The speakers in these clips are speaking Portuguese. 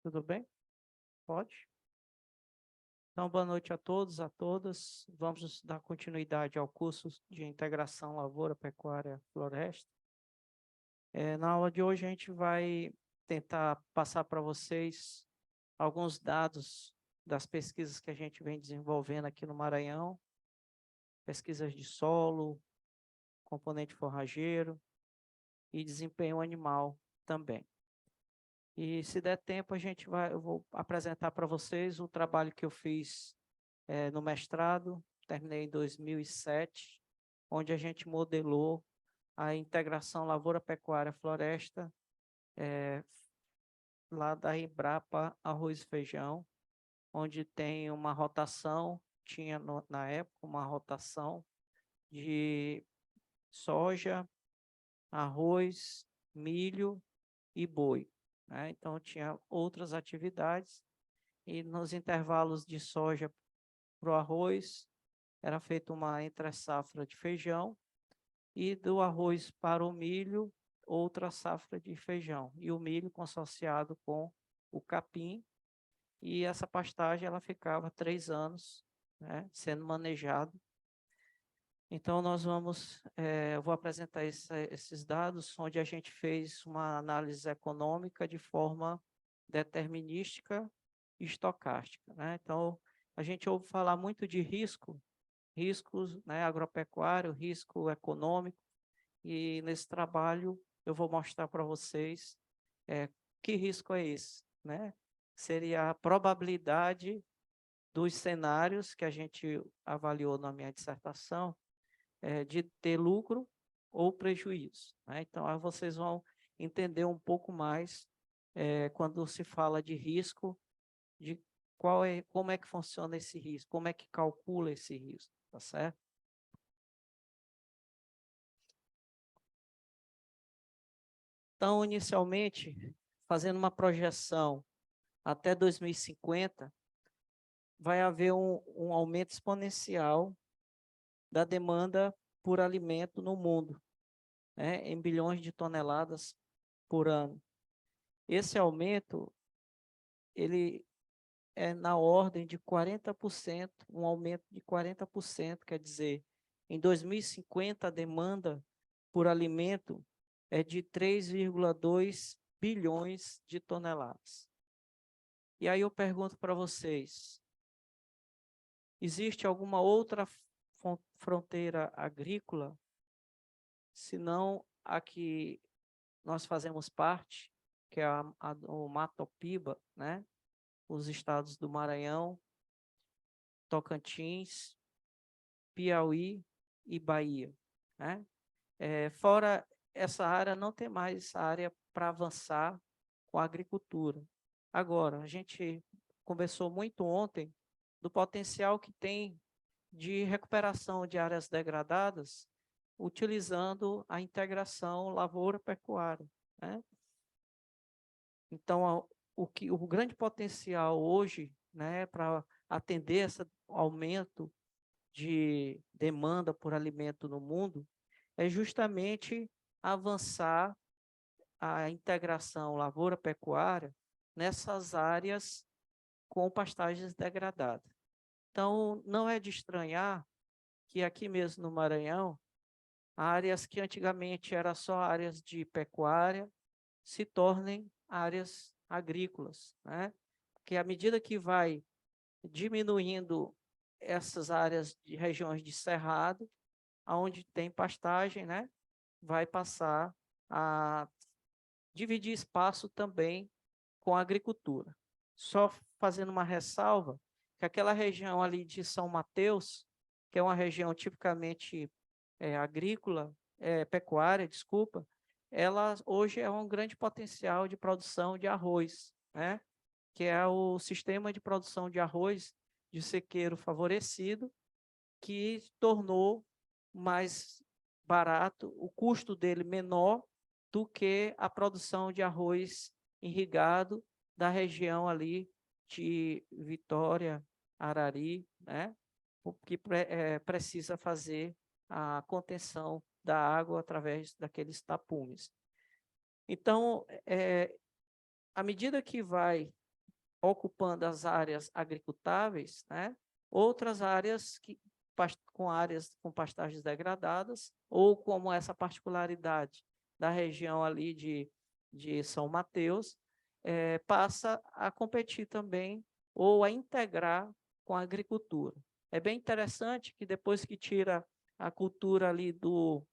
Tudo bem? Pode? Então, boa noite a todos, a todas. Vamos dar continuidade ao curso de integração lavoura, pecuária, floresta. Na aula de hoje, a gente vai tentar passar para vocês alguns dados das pesquisas que a gente vem desenvolvendo aqui no Maranhão, pesquisas de solo, componente forrageiro e desempenho animal também. E se der tempo, eu vou apresentar para vocês o trabalho que eu fiz no mestrado, terminei em 2007, onde a gente modelou a integração lavoura-pecuária-floresta lá da Embrapa Arroz e Feijão, onde tem uma rotação, na época uma rotação de soja, arroz, milho e boi, né? Então tinha outras atividades e nos intervalos de soja para o arroz era feita uma entre-safra de feijão e do arroz para o milho outra safra de feijão e o milho consorciado com o capim, e essa pastagem ela ficava 3 anos, né, sendo manejado. Então eu vou apresentar esses dados, onde a gente fez uma análise econômica de forma determinística e estocástica, né? Então, a gente ouve falar muito de riscos, né, agropecuário, risco econômico, e nesse trabalho eu vou mostrar para vocês que risco é esse, né? Seria a probabilidade dos cenários que a gente avaliou na minha dissertação, de ter lucro ou prejuízo, né? Então, aí vocês vão entender um pouco mais quando se fala de risco, de como é que funciona esse risco, como é que calcula esse risco, tá certo? Então, inicialmente, fazendo uma projeção até 2050, vai haver um aumento exponencial da demanda por alimento no mundo, né, em bilhões de toneladas por ano. Esse aumento, ele é na ordem de 40%, um aumento de 40%, quer dizer, em 2050 a demanda por alimento é de 3,2 bilhões de toneladas. E aí eu pergunto para vocês, existe alguma outra fronteira agrícola, senão a que nós fazemos parte, que é o Mato Piba, né? Os estados do Maranhão, Tocantins, Piauí e Bahia, né? Fora essa área, não tem mais área para avançar com a agricultura. Agora, a gente conversou muito ontem do potencial que tem de recuperação de áreas degradadas, utilizando a integração lavoura-pecuária, né? Então, o grande potencial hoje, né, para atender esse aumento de demanda por alimento no mundo, é justamente avançar a integração lavoura-pecuária nessas áreas com pastagens degradadas. Então, não é de estranhar que aqui mesmo no Maranhão, áreas que antigamente eram só áreas de pecuária se tornem áreas agrícolas, né? Porque à medida que vai diminuindo essas áreas de regiões de cerrado, onde tem pastagem, né, vai passar a dividir espaço também com a agricultura. Só fazendo uma ressalva, que aquela região ali de São Mateus, que é uma região tipicamente agrícola, pecuária, desculpa, ela hoje é um grande potencial de produção de arroz, né? Que é o sistema de produção de arroz de sequeiro favorecido, que tornou mais barato, o custo dele menor do que a produção de arroz irrigado da região ali de Vitória, Arari, né? Que precisa fazer a contenção da água através daqueles tapumes. Então, à medida que vai ocupando as áreas agricultáveis, né? Outras áreas com pastagens degradadas, ou como essa particularidade da região ali de São Mateus, passa a competir também ou a integrar com a agricultura. É bem interessante que depois que tira a cultura ali do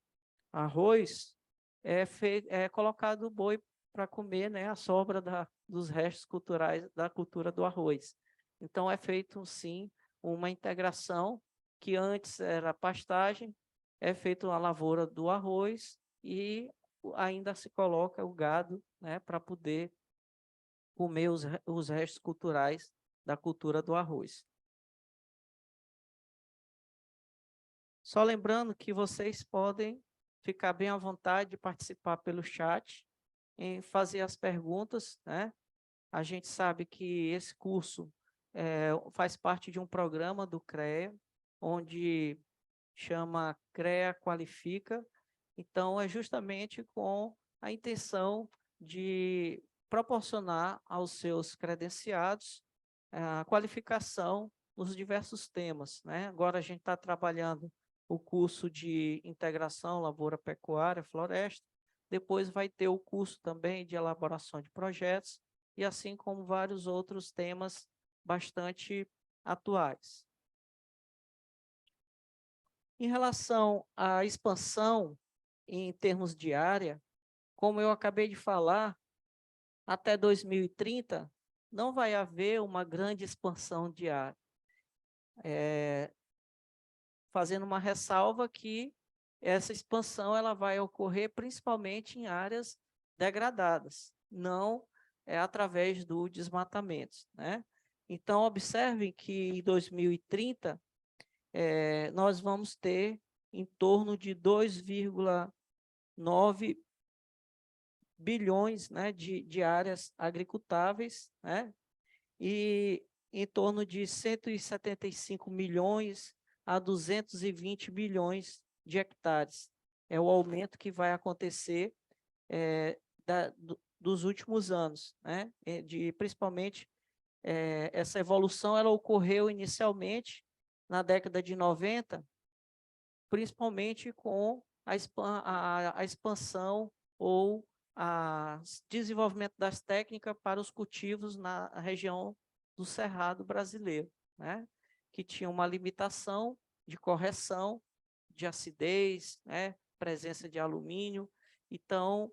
arroz, é colocado o boi para comer, né, a sobra dos restos culturais da cultura do arroz. Então, é feito, sim, uma integração que antes era pastagem, é feita uma lavoura do arroz e ainda se coloca o gado, né, para poder comer os restos culturais da cultura do arroz. Só lembrando que vocês podem ficar bem à vontade de participar pelo chat, em fazer as perguntas, né? A gente sabe que esse curso faz parte de um programa do CREA, onde chama CREA Qualifica. Então, é justamente com a intenção de proporcionar aos seus credenciados a qualificação nos diversos temas, né? Agora a gente está trabalhando o curso de integração lavoura, pecuária, floresta, depois vai ter o curso também de elaboração de projetos, e assim como vários outros temas bastante atuais. Em relação à expansão em termos de área, como eu acabei de falar, até 2030 não vai haver uma grande expansão de área. Fazendo uma ressalva que essa expansão ela vai ocorrer principalmente em áreas degradadas, não através do desmatamento, né? Então, observem que em 2030 nós vamos ter em torno de 2,9 bilhões, né, de áreas agricultáveis, né? E em torno de 175 milhões a 220 bilhões de hectares. É o aumento que vai acontecer dos últimos anos, né? Principalmente, essa evolução ela ocorreu inicialmente na década de 90, principalmente com a expansão ou o desenvolvimento das técnicas para os cultivos na região do Cerrado brasileiro, né? Que tinha uma limitação de correção de acidez, né? Presença de alumínio. Então,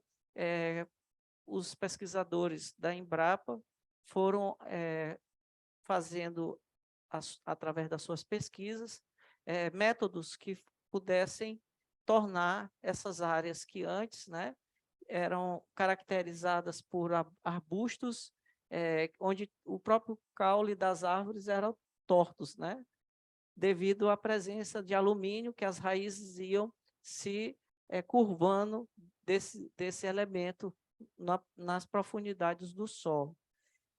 os pesquisadores da Embrapa foram fazendo, através das suas pesquisas, métodos que pudessem tornar essas áreas que antes, né, eram caracterizadas por arbustos, onde o próprio caule das árvores eram tortos, né, devido à presença de alumínio, que as raízes iam se curvando desse elemento nas profundidades do solo.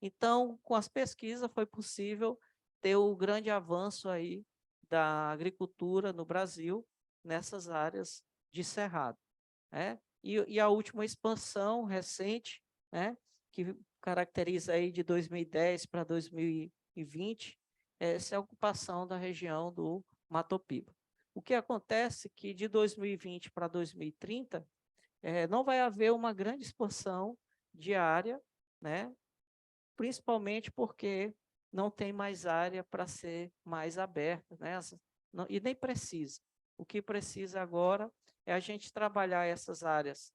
Então, com as pesquisas, foi possível ter o grande avanço aí da agricultura no Brasil, nessas áreas de cerrado, né? E a última expansão recente, né, que caracteriza aí de 2010 para 2020, essa é a ocupação da região do Mato Piba. O que acontece é que de 2020 para 2030, não vai haver uma grande expansão de área, né, principalmente porque não tem mais área para ser mais aberta, né? E nem precisa. O que precisa agora é a gente trabalhar essas áreas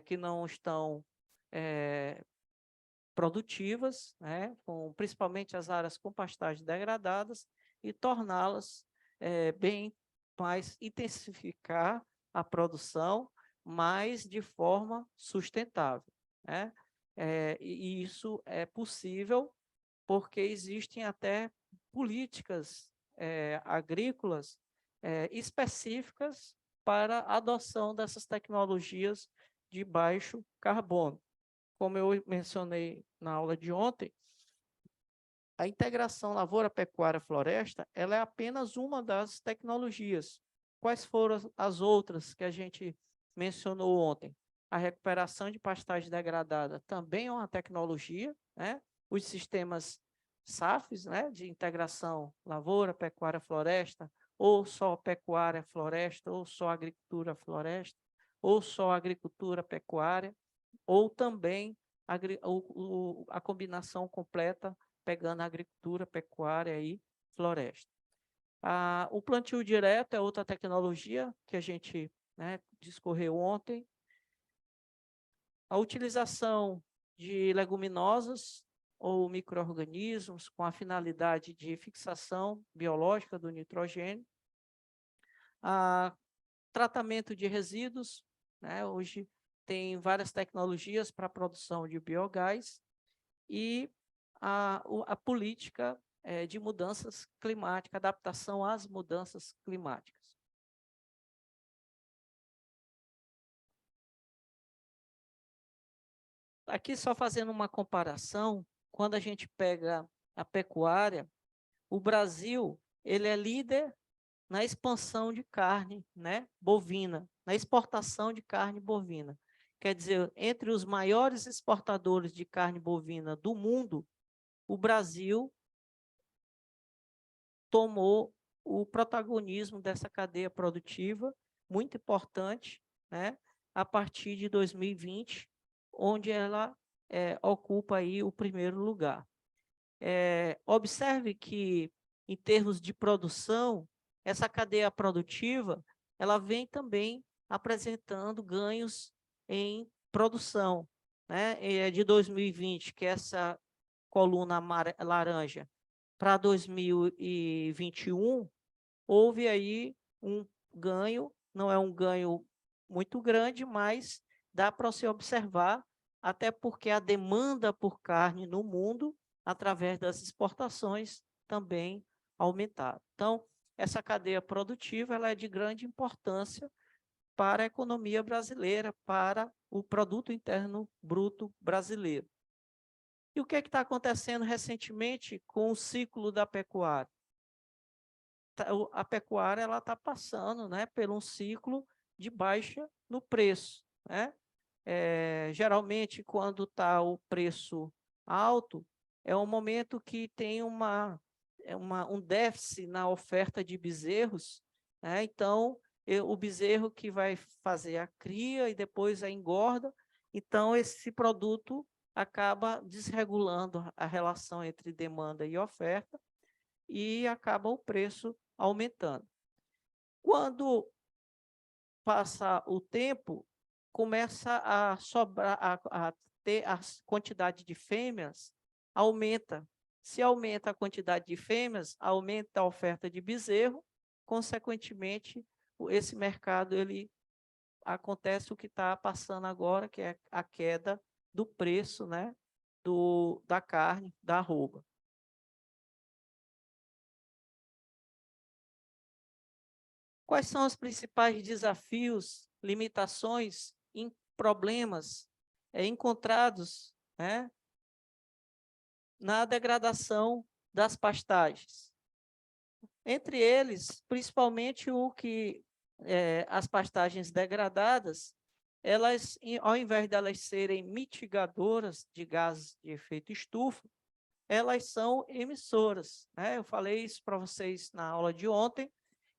que não estão produtivas, né? Principalmente as áreas com pastagens degradadas, e torná-las bem mais, intensificar a produção, mas de forma sustentável, né? E isso é possível porque existem até políticas agrícolas específicas para a adoção dessas tecnologias de baixo carbono. Como eu mencionei na aula de ontem, a integração lavoura-pecuária-floresta ela é apenas uma das tecnologias. Quais foram as outras que a gente mencionou ontem? A recuperação de pastagem degradada também é uma tecnologia, né? os sistemas SAFs, né, de integração lavoura, pecuária, floresta, ou só pecuária, floresta, ou só agricultura, floresta, ou só agricultura, pecuária, ou também a combinação completa, pegando agricultura, pecuária e floresta. O plantio direto é outra tecnologia que a gente, né, discorreu ontem. A utilização de leguminosas ou micro-organismos com a finalidade de fixação biológica do nitrogênio. Tratamento de resíduos, né? Hoje tem várias tecnologias para a produção de biogás e a política de mudanças climáticas, adaptação às mudanças climáticas. Aqui só fazendo uma comparação, quando a gente pega a pecuária, o Brasil ele é líder na expansão de carne, né, bovina, na exportação de carne bovina. Quer dizer, entre os maiores exportadores de carne bovina do mundo, o Brasil tomou o protagonismo dessa cadeia produtiva, muito importante, né, a partir de 2020, onde ela ocupa aí o primeiro lugar. Observe que, em termos de produção, essa cadeia produtiva, ela vem também apresentando ganhos em produção, né? De 2020, que é essa coluna laranja, para 2021, houve aí um ganho, não é um ganho muito grande, mas dá para se observar, até porque a demanda por carne no mundo, através das exportações, também aumentaram. Então, essa cadeia produtiva ela é de grande importância para a economia brasileira, para o produto interno bruto brasileiro. E o que está acontecendo recentemente com o ciclo da pecuária? A pecuária está passando, né, por um ciclo de baixa no preço, né? Geralmente, quando está o preço alto, é um momento que tem um déficit na oferta de bezerros, né? Então, o bezerro que vai fazer a cria e depois a engorda, então esse produto acaba desregulando a relação entre demanda e oferta e acaba o preço aumentando. Quando passa o tempo, começa a sobrar, ter a quantidade de fêmeas, aumenta. Se aumenta a quantidade de fêmeas, aumenta a oferta de bezerro, consequentemente, esse mercado, acontece o que está passando agora, que é a queda do preço, né, da carne, da arroba. Quais são os principais desafios, limitações, problemas encontrados, né, na degradação das pastagens? Entre eles, principalmente as pastagens degradadas, elas, ao invés de elas serem mitigadoras de gases de efeito estufa, elas são emissoras, né? Eu falei isso para vocês na aula de ontem,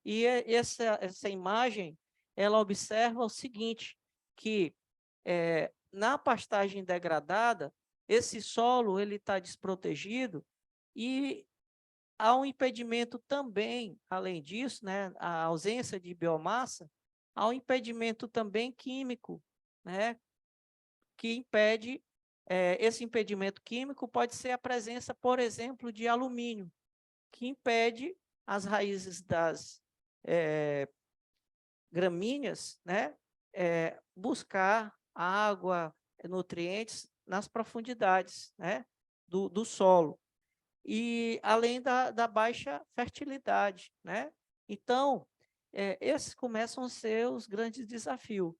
e essa imagem, ela observa o seguinte, que na pastagem degradada, esse solo está desprotegido e há um impedimento também, além disso, né, a ausência de biomassa, há um impedimento também químico, né, que impede, esse impedimento químico pode ser a presença, por exemplo, de alumínio, que impede as raízes das gramíneas, né, buscar água, nutrientes nas profundidades, né, do solo. E além da baixa fertilidade, né? Então, esses começam a ser os grandes desafios.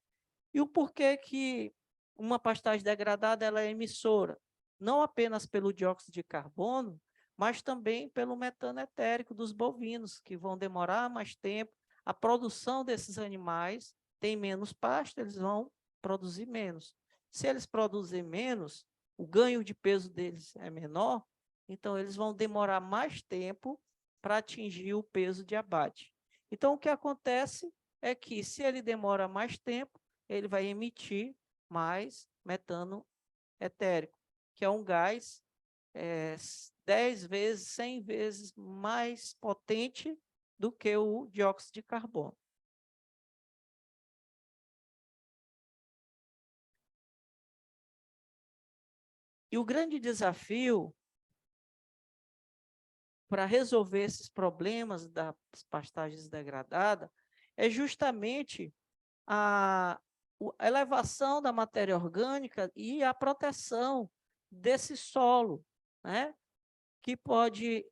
E o porquê que uma pastagem degradada ela é emissora? Não apenas pelo dióxido de carbono, mas também pelo metano etérico dos bovinos, que vão demorar mais tempo. A produção desses animais tem menos pasto, eles vão produzir menos. Se eles produzirem menos, o ganho de peso deles é menor, então eles vão demorar mais tempo para atingir o peso de abate. Então, o que acontece é que, se ele demora mais tempo, ele vai emitir mais metano etérico, que é um gás 10 vezes, 100 vezes mais potente do que o dióxido de carbono. E o grande desafio para resolver esses problemas das pastagens degradadas é justamente a elevação da matéria orgânica e a proteção desse solo, né? Que pode,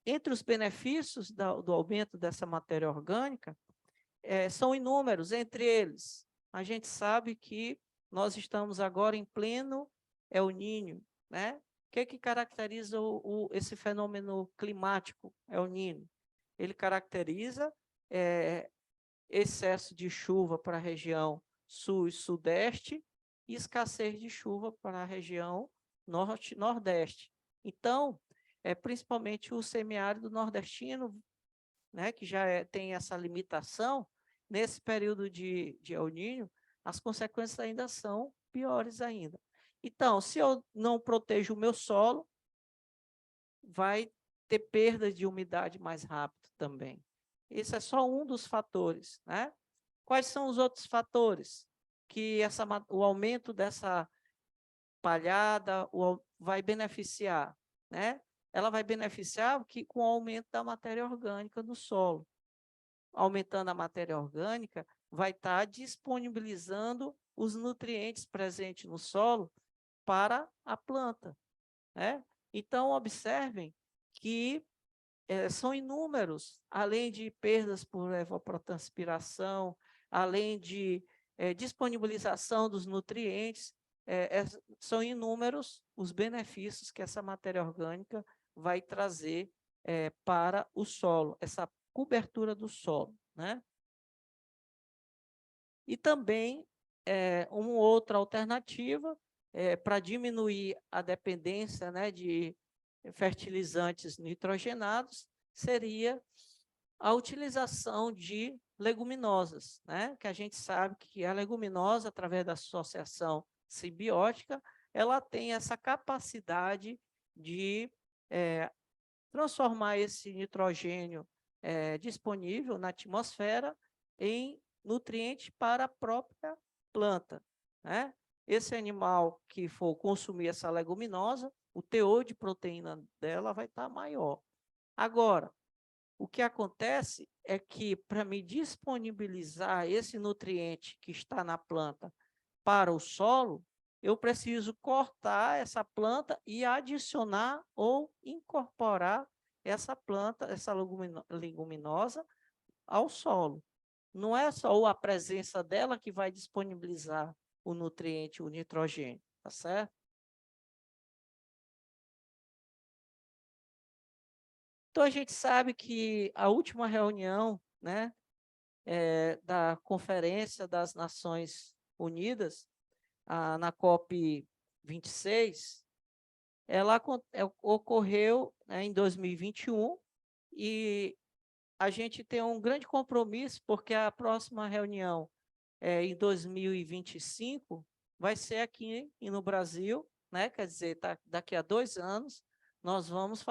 entre os benefícios do aumento dessa matéria orgânica, são inúmeros, entre eles, a gente sabe que nós estamos agora em pleno El Niño, né? O que caracteriza esse fenômeno climático El Niño? Ele caracteriza excesso de chuva para a região sul e sudeste e escassez de chuva para a região norte e nordeste. Então, principalmente o semiárido nordestino, né, que já tem essa limitação, nesse período de El Niño, as consequências ainda são piores ainda. Então, se eu não protejo o meu solo, vai ter perda de umidade mais rápido também. Esse é só um dos fatores, né? Quais são os outros fatores que o aumento dessa palhada vai beneficiar, né? Ela vai beneficiar com o aumento da matéria orgânica no solo. Aumentando a matéria orgânica, vai estar disponibilizando os nutrientes presentes no solo para a planta, né? Então, observem que são inúmeros, além de perdas por evapotranspiração, além de disponibilização dos nutrientes, são inúmeros os benefícios que essa matéria orgânica vai trazer para o solo, essa cobertura do solo, né? E também, uma outra alternativa para diminuir a dependência, né, de fertilizantes nitrogenados seria a utilização de leguminosas, né? Que a gente sabe que a leguminosa, através da associação simbiótica, ela tem essa capacidade de transformar esse nitrogênio disponível na atmosfera em nutriente para a própria planta, né? Esse animal que for consumir essa leguminosa, o teor de proteína dela vai estar maior. Agora, o que acontece é que, para me disponibilizar esse nutriente que está na planta para o solo, eu preciso cortar essa planta e adicionar ou incorporar essa planta, essa leguminosa, ao solo. Não é só a presença dela que vai disponibilizar o nutriente, o nitrogênio, tá certo? Então, a gente sabe que a última reunião, né, da Conferência das Nações Unidas, na COP 26, ela ocorreu, né, em 2021, e a gente tem um grande compromisso, porque a próxima reunião em 2025 vai ser aqui no Brasil, né? Quer dizer, daqui a 2 anos, nós vamos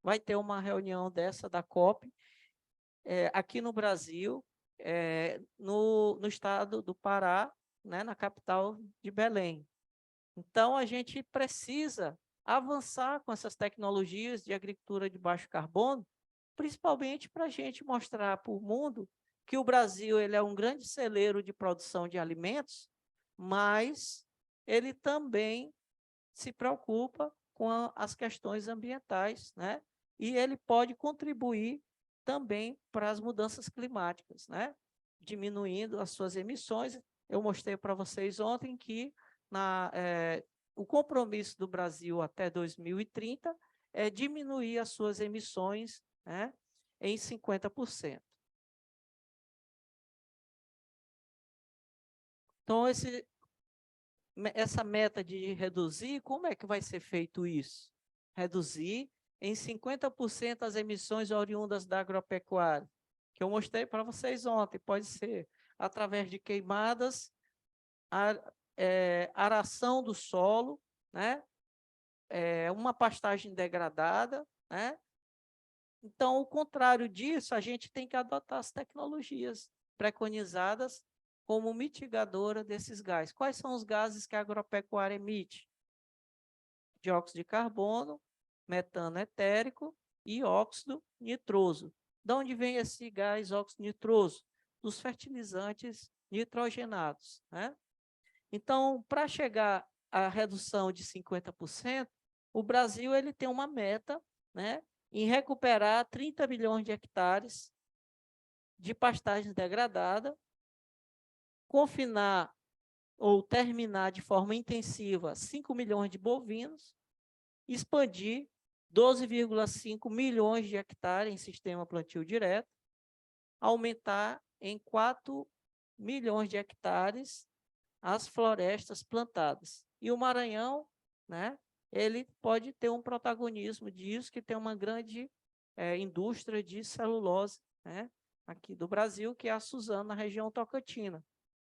vai ter uma reunião dessa da COP aqui no Brasil, no estado do Pará, né, na capital de Belém. Então, a gente precisa avançar com essas tecnologias de agricultura de baixo carbono, principalmente para a gente mostrar para o mundo que o Brasil ele é um grande celeiro de produção de alimentos, mas ele também se preocupa com as questões ambientais, né? E ele pode contribuir também para as mudanças climáticas, né? Diminuindo as suas emissões. Eu mostrei para vocês ontem que o compromisso do Brasil até 2030 é diminuir as suas emissões, né, em 50%. Então, essa meta de reduzir, como é que vai ser feito isso? Reduzir em 50% as emissões oriundas da agropecuária, que eu mostrei para vocês ontem. Pode ser através de queimadas, aração do solo, né? Uma pastagem degradada, né? Então, ao contrário disso, a gente tem que adotar as tecnologias preconizadas como mitigadora desses gases. Quais são os gases que a agropecuária emite? Dióxido de carbono, metano etérico e óxido nitroso. De onde vem esse gás óxido nitroso? Dos fertilizantes nitrogenados, né? Então, para chegar à redução de 50%, o Brasil ele tem uma meta, né, em recuperar 30 milhões de hectares de pastagem degradada, confinar ou terminar de forma intensiva 5 milhões de bovinos, expandir 12,5 milhões de hectares em sistema plantio direto, aumentar em 4 milhões de hectares as florestas plantadas. E o Maranhão, né, ele pode ter um protagonismo disso, que tem uma grande indústria de celulose, né, aqui do Brasil, que é a Suzano, na região Tocantina.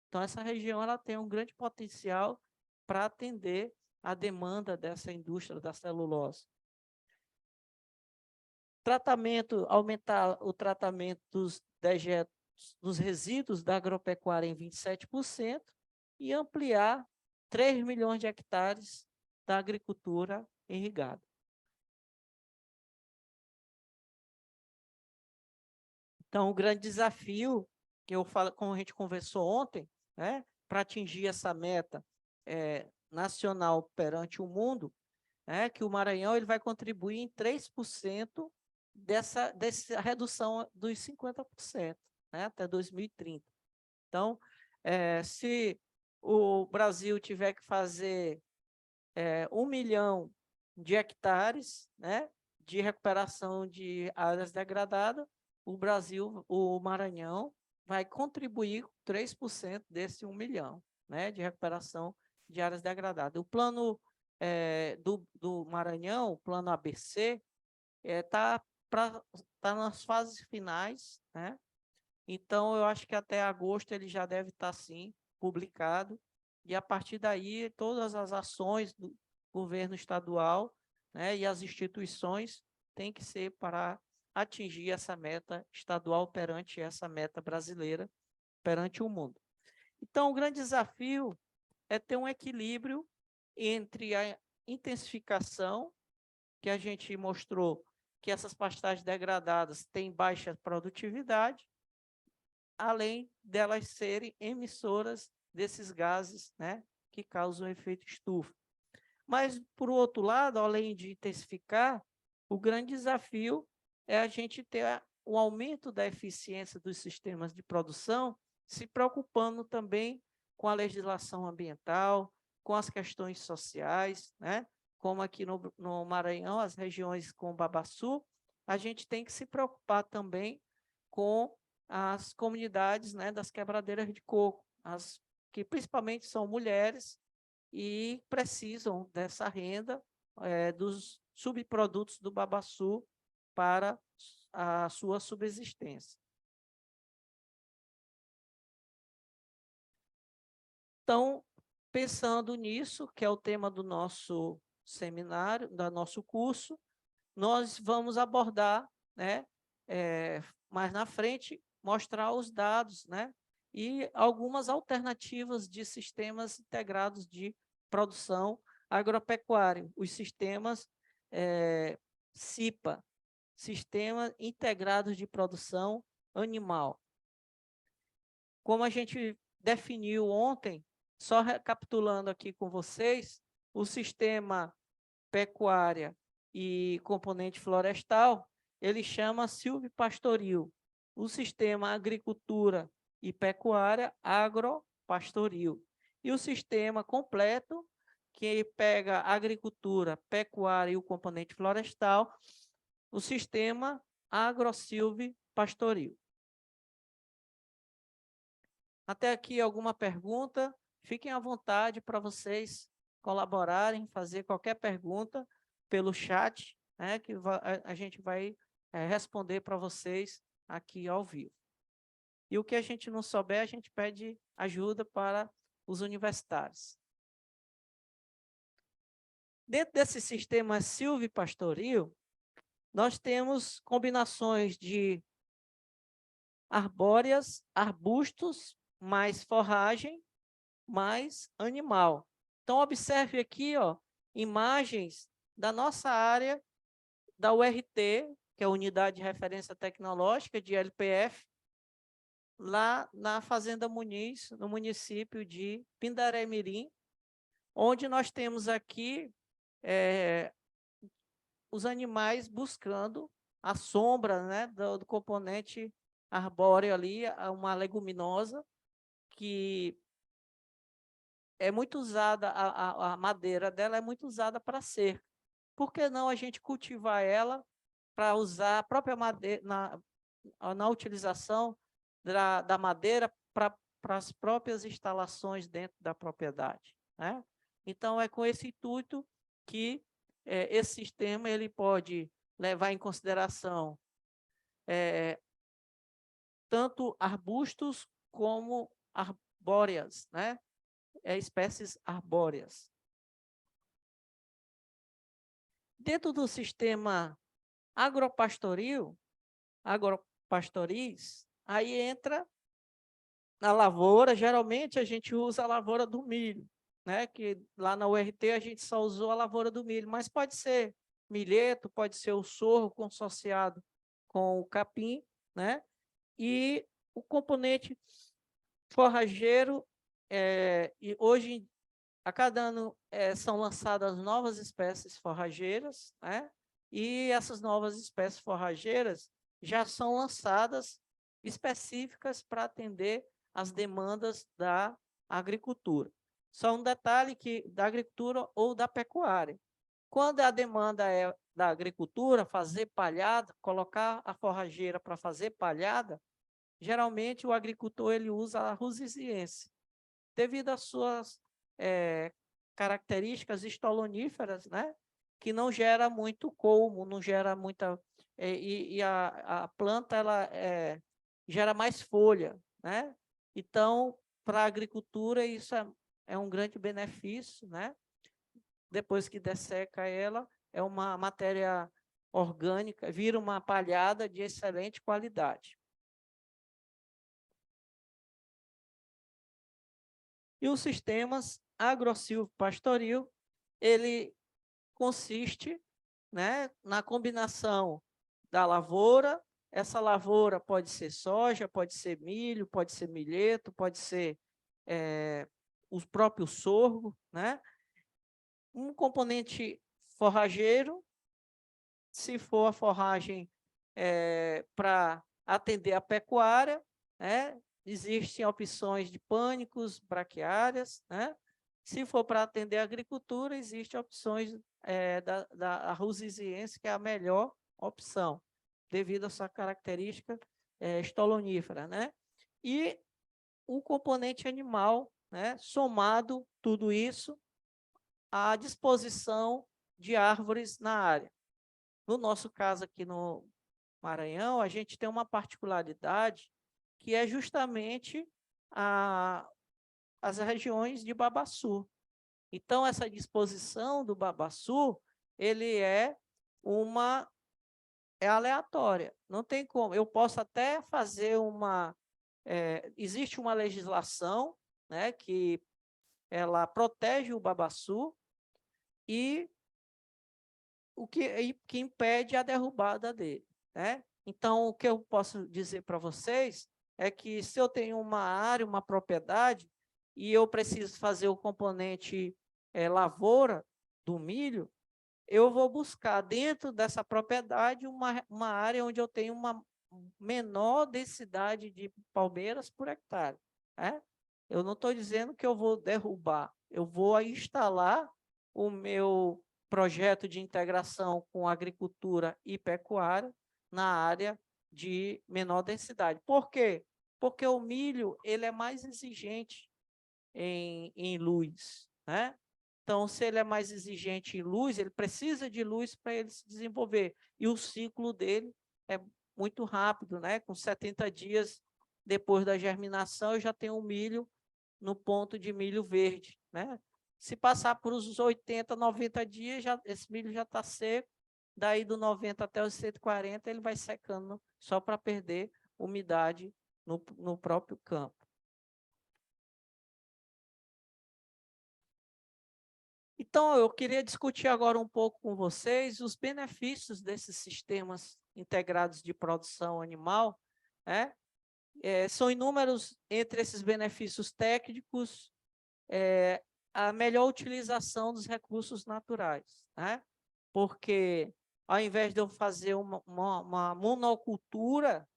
Então, essa região ela tem um grande potencial para atender a demanda dessa indústria da celulose. Tratamento, aumentar o tratamento dos dejetos, dos resíduos da agropecuária em 27% e ampliar 3 milhões de hectares da agricultura irrigada. Então, o grande desafio, que eu falo, como a gente conversou ontem, né, para atingir essa meta nacional perante o mundo, que o Maranhão ele vai contribuir em 3% dessa redução dos 50%, né, até 2030. Então, se o Brasil tiver que fazer 1 milhão de hectares, né, de recuperação de áreas degradadas, o Maranhão, vai contribuir com 3% desse 1 milhão, né, de recuperação de áreas degradadas. O plano do Maranhão, o plano ABC, está nas fases finais, né? Então, eu acho que até agosto ele já deve estar, sim, publicado, e a partir daí, todas as ações do governo estadual, né, e as instituições têm que ser para atingir essa meta estadual perante essa meta brasileira, perante o mundo. Então, o grande desafio é ter um equilíbrio entre a intensificação, que a gente mostrou que essas pastagens degradadas têm baixa produtividade, além delas serem emissoras desses gases, né, que causam efeito estufa. Mas, por outro lado, além de intensificar, o grande desafio é a gente ter o aumento da eficiência dos sistemas de produção, se preocupando também com a legislação ambiental, com as questões sociais, né? Como aqui no Maranhão, as regiões com Babaçu, a gente tem que se preocupar também com as comunidades, né, das quebradeiras de coco, que principalmente são mulheres e precisam dessa renda dos subprodutos do babaçu para a sua subsistência. Então, pensando nisso, que é o tema do nosso seminário, do nosso curso, nós vamos abordar, né, mais na frente, mostrar os dados, né, e algumas alternativas de sistemas integrados de produção agropecuária, os sistemas SIPA, Sistemas Integrados de Produção Animal. Como a gente definiu ontem, só recapitulando aqui com vocês, o sistema pecuária e componente florestal, ele chama silvipastoril. O sistema agricultura e pecuária, agropastoril. E o sistema completo, que pega agricultura, pecuária e o componente florestal, o sistema agrosilvipastoril. Até aqui alguma pergunta? fiquem à vontade para vocês colaborarem, fazer qualquer pergunta pelo chat, né, que a gente vai responder para vocês aqui ao vivo. E o que a gente não souber, a gente pede ajuda para os universitários. Dentro desse sistema silvipastoril, nós temos combinações de arbóreas, arbustos, mais forragem, mais animal. Então, observe aqui, ó, imagens da nossa área da URT, que é a Unidade de Referência Tecnológica de LPF, lá na Fazenda Muniz, no município de Pindaré-Mirim, onde nós temos aqui os animais buscando a sombra, né, do componente arbóreo ali, uma leguminosa, que é muito usada, a madeira dela é muito usada para cerca. Por que não a gente cultivar ela para usar a própria madeira, na utilização da madeira para as próprias instalações dentro da propriedade, né? Então, é com esse intuito que esse sistema ele pode levar em consideração tanto arbustos como arbóreas, né? Espécies arbóreas. Dentro do sistema agropastoris, aí entra na lavoura. Geralmente a gente usa a lavoura do milho, né? Que lá na URT a gente só usou a lavoura do milho, mas pode ser milheto, pode ser o sorgo consorciado com o capim, né? E o componente forrageiro, e hoje, a cada ano, são lançadas novas espécies forrageiras, né? E essas novas espécies forrageiras já são lançadas específicas para atender as demandas da agricultura. Só um detalhe que da agricultura ou da pecuária. Quando a demanda é da agricultura, fazer palhada, colocar a forrageira para fazer palhada, geralmente o agricultor ele usa a rusisiense, devido às suas características estoloníferas, né? Que não gera muito colmo, não gera muita... e a planta ela gera mais folha, né? Então, para a agricultura, isso é um grande benefício, né? Depois que desseca ela, é uma matéria orgânica, vira uma palhada de excelente qualidade. E os sistemas agro-silvopastoril, ele consiste, né, na combinação da lavoura. Essa lavoura pode ser soja, pode ser milho, pode ser milheto, pode ser o próprio sorgo, né? Um componente forrageiro, se for a forragem para atender a pecuária, né? Existem opções de pânicos, braquiárias, né? Se for para atender a agricultura, existem opções da rusisiense, que é a melhor opção, devido à sua característica estolonífera, né? E o componente animal, né? Somado tudo isso à disposição de árvores na área. No nosso caso aqui no Maranhão, a gente tem uma particularidade que é justamente as regiões de babaçu. Então, essa disposição do babaçu, ele é aleatória. Não tem como. Eu posso até fazer existe uma legislação, né, que ela protege o babaçu e que impede a derrubada dele, né? Então, o que eu posso dizer para vocês é que se eu tenho uma área, uma propriedade, e eu preciso fazer o componente lavoura do milho, eu vou buscar dentro dessa propriedade uma área onde eu tenho uma menor densidade de palmeiras por hectare, né? Eu não estou dizendo que eu vou derrubar, eu vou instalar o meu projeto de integração com agricultura e pecuária na área de menor densidade. Por quê? Porque o milho ele é mais exigente, em luz, né? Então, se ele é mais exigente em luz, ele precisa de luz para ele se desenvolver. E o ciclo dele é muito rápido, né? Com 70 dias depois da germinação, eu já tenho um milho no ponto de milho verde, né? Se passar por os 80, 90 dias, esse milho já está seco. Daí, do 90 até os 140, ele vai secando só para perder umidade no próprio campo. Então, eu queria discutir agora um pouco com vocês os benefícios desses sistemas integrados de produção animal, né? São inúmeros entre esses benefícios técnicos, a melhor utilização dos recursos naturais, né? Porque, ao invés de eu fazer uma monocultura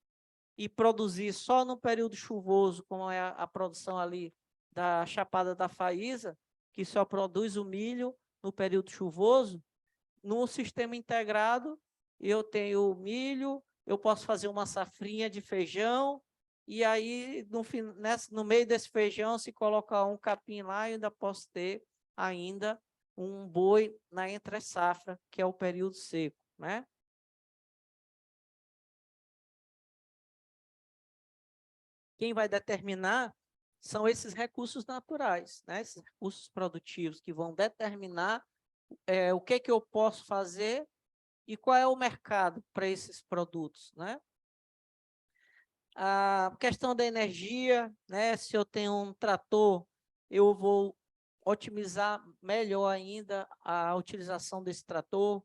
e produzir só no período chuvoso, como é a produção ali da Chapada da Faísa, que só produz o milho no período chuvoso, no sistema integrado, eu tenho milho, eu posso fazer uma safrinha de feijão, e aí, no meio desse feijão, se colocar um capim lá, eu ainda posso ter ainda um boi na entre-safra, que é o período seco, né? Quem vai determinar são esses recursos naturais, né? Esses recursos produtivos que vão determinar o que eu posso fazer e qual é o mercado para esses produtos, né? A questão da energia, né? Se eu tenho um trator, eu vou otimizar melhor ainda a utilização desse trator,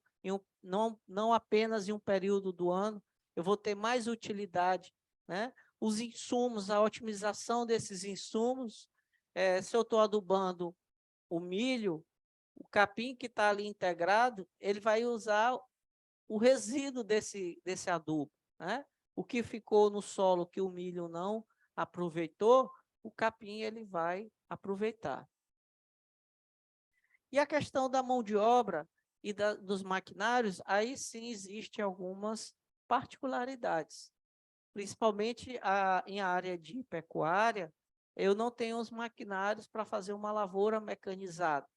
não apenas em um período do ano, eu vou ter mais utilidade, né? Os insumos, a otimização desses insumos, se eu estou adubando o milho, o capim que está ali integrado, ele vai usar o resíduo desse adubo, né? O que ficou no solo que o milho não aproveitou, o capim ele vai aproveitar. E a questão da mão de obra e dos maquinários, aí sim existe algumas particularidades. Principalmente em área de pecuária, eu não tenho os maquinários para fazer uma lavoura mecanizada.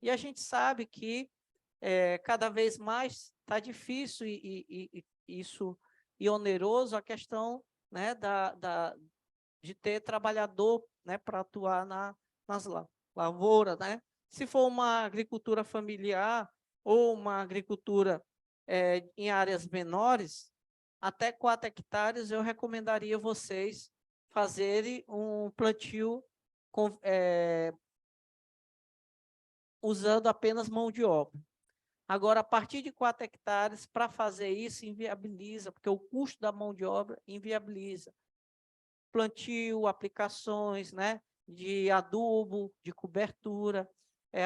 E a gente sabe que cada vez mais está difícil e oneroso a questão, né, de ter trabalhador, né, para atuar nas lavouras, né? Se for uma agricultura familiar ou uma agricultura em áreas menores, até 4 hectares, eu recomendaria vocês fazerem um plantio usando apenas mão de obra. Agora, a partir de 4 hectares, para fazer isso, inviabiliza, porque o custo da mão de obra inviabiliza. Plantio, aplicações, né, de adubo, de cobertura,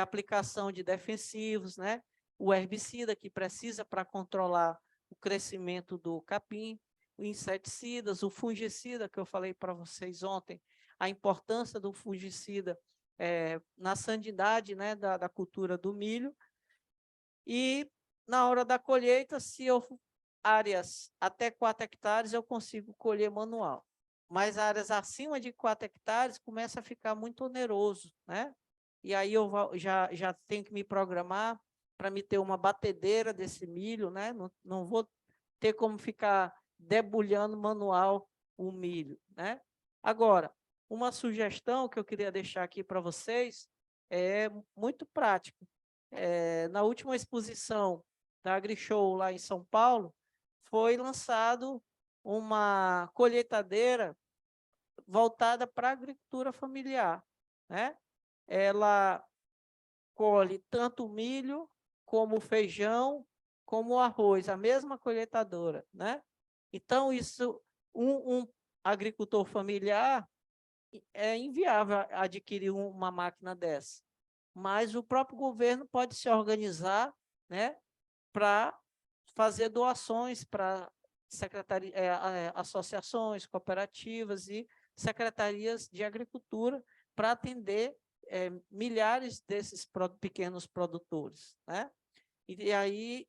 aplicação de defensivos, né, o herbicida que precisa para controlar o crescimento do capim, o inseticidas, o fungicida que eu falei para vocês ontem, a importância do fungicida na sanidade, né, da cultura do milho. E na hora da colheita, se eu áreas até 4 hectares, eu consigo colher manual. Mas áreas acima de 4 hectares começa a ficar muito oneroso, né? E aí eu já tenho que me programar para me ter uma batedeira desse milho, né? Não vou ter como ficar debulhando manual o milho, né? Agora, uma sugestão que eu queria deixar aqui para vocês é muito prática. Na última exposição da AgriShow lá em São Paulo, foi lançado uma colheitadeira voltada para a agricultura familiar, né? Ela colhe tanto o milho, como o feijão, como o arroz, a mesma colheitadora, né? Então, isso, um agricultor familiar é inviável adquirir uma máquina dessa. Mas o próprio governo pode se organizar, né, para fazer doações para associações, cooperativas e secretarias de agricultura para atender milhares desses pequenos produtores, né? E aí,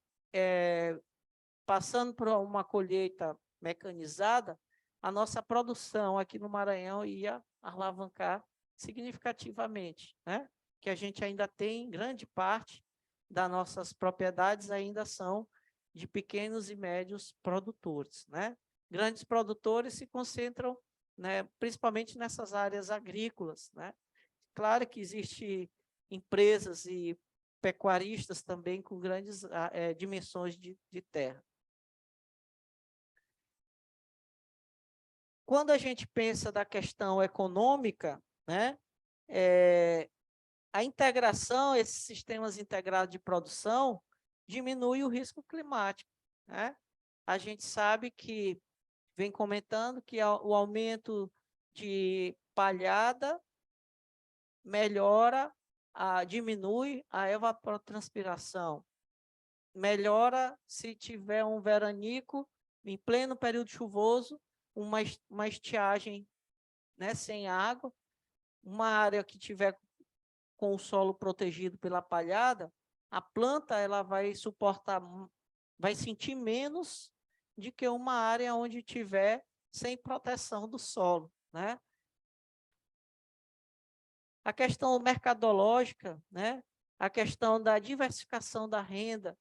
passando por uma colheita mecanizada, a nossa produção aqui no Maranhão ia alavancar significativamente, né? Que a gente ainda tem grande parte das nossas propriedades ainda são de pequenos e médios produtores, né? Grandes produtores se concentram, né, principalmente nessas áreas agrícolas, né? Claro que existe empresas e pecuaristas também com grandes dimensões de terra. Quando a gente pensa da questão econômica, né, a integração, esses sistemas integrados de produção, diminui o risco climático, né? A gente sabe que, vem comentando, que o aumento de palhada diminui a evapotranspiração, melhora se tiver um veranico em pleno período chuvoso, uma estiagem, né, sem água, uma área que tiver com o solo protegido pela palhada, a planta ela vai suportar, vai sentir menos de que uma área onde tiver sem proteção do solo, né? A questão mercadológica, né? A questão da diversificação da renda.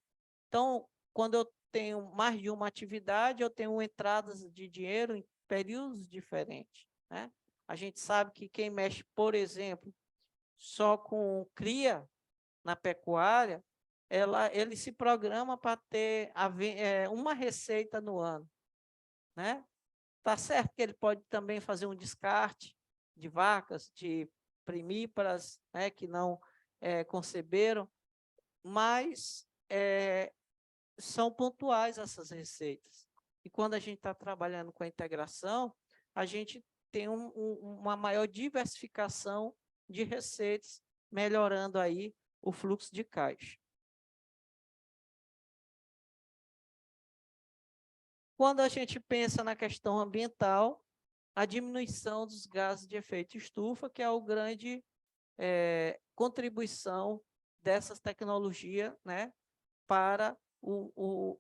Então, quando eu tenho mais de uma atividade, eu tenho entradas de dinheiro em períodos diferentes, né? A gente sabe que quem mexe, por exemplo, só com cria na pecuária, ele se programa para ter uma receita no ano, né? Tá certo que ele pode também fazer um descarte de vacas, de primíparas, né, que não conceberam, mas são pontuais essas receitas. E quando a gente está trabalhando com a integração, a gente tem uma maior diversificação de receitas, melhorando aí o fluxo de caixa. Quando a gente pensa na questão ambiental, a diminuição dos gases de efeito estufa, que é a grande contribuição dessas tecnologias, né, para o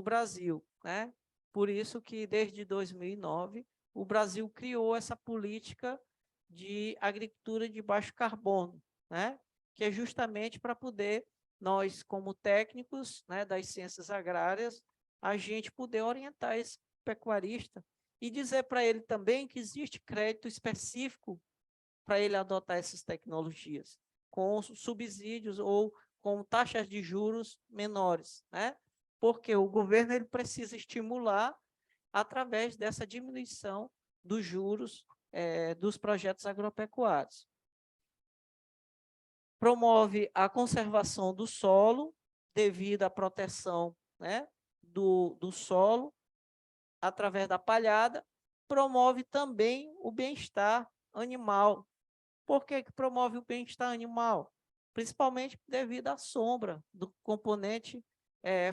Brasil, né? Por isso que, desde 2009, o Brasil criou essa política de agricultura de baixo carbono, né? Que é justamente para poder, nós, como técnicos, né, das ciências agrárias, a gente poder orientar esse pecuarista e dizer para ele também que existe crédito específico para ele adotar essas tecnologias, com subsídios ou com taxas de juros menores, né? Porque o governo ele precisa estimular através dessa diminuição dos juros dos projetos agropecuários. Promove a conservação do solo devido à proteção, né, do solo através da palhada. Promove também o bem-estar animal. Por que promove o bem-estar animal? Principalmente devido à sombra do componente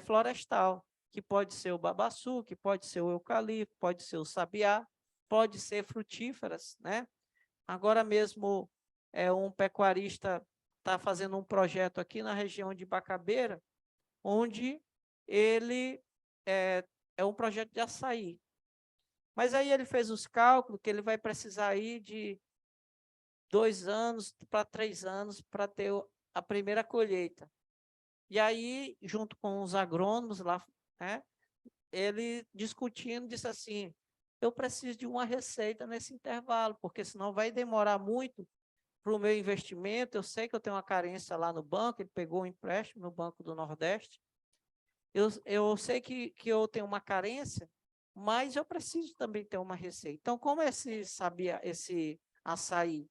florestal, que pode ser o babaçu, que pode ser o eucalipto, pode ser o sabiá, pode ser frutíferas, né? Agora mesmo um pecuarista está fazendo um projeto aqui na região de Bacabeira, onde ele é um projeto de açaí. Mas aí ele fez os cálculos que ele vai precisar aí de 2 anos para 3 anos para ter a primeira colheita. E aí, junto com os agrônomos lá, né, ele discutindo, disse assim, eu preciso de uma receita nesse intervalo, porque senão vai demorar muito para o meu investimento. Eu sei que eu tenho uma carência lá no banco, ele pegou um empréstimo no Banco do Nordeste. Eu sei que eu tenho uma carência, mas eu preciso também ter uma receita. Então, como esse açaí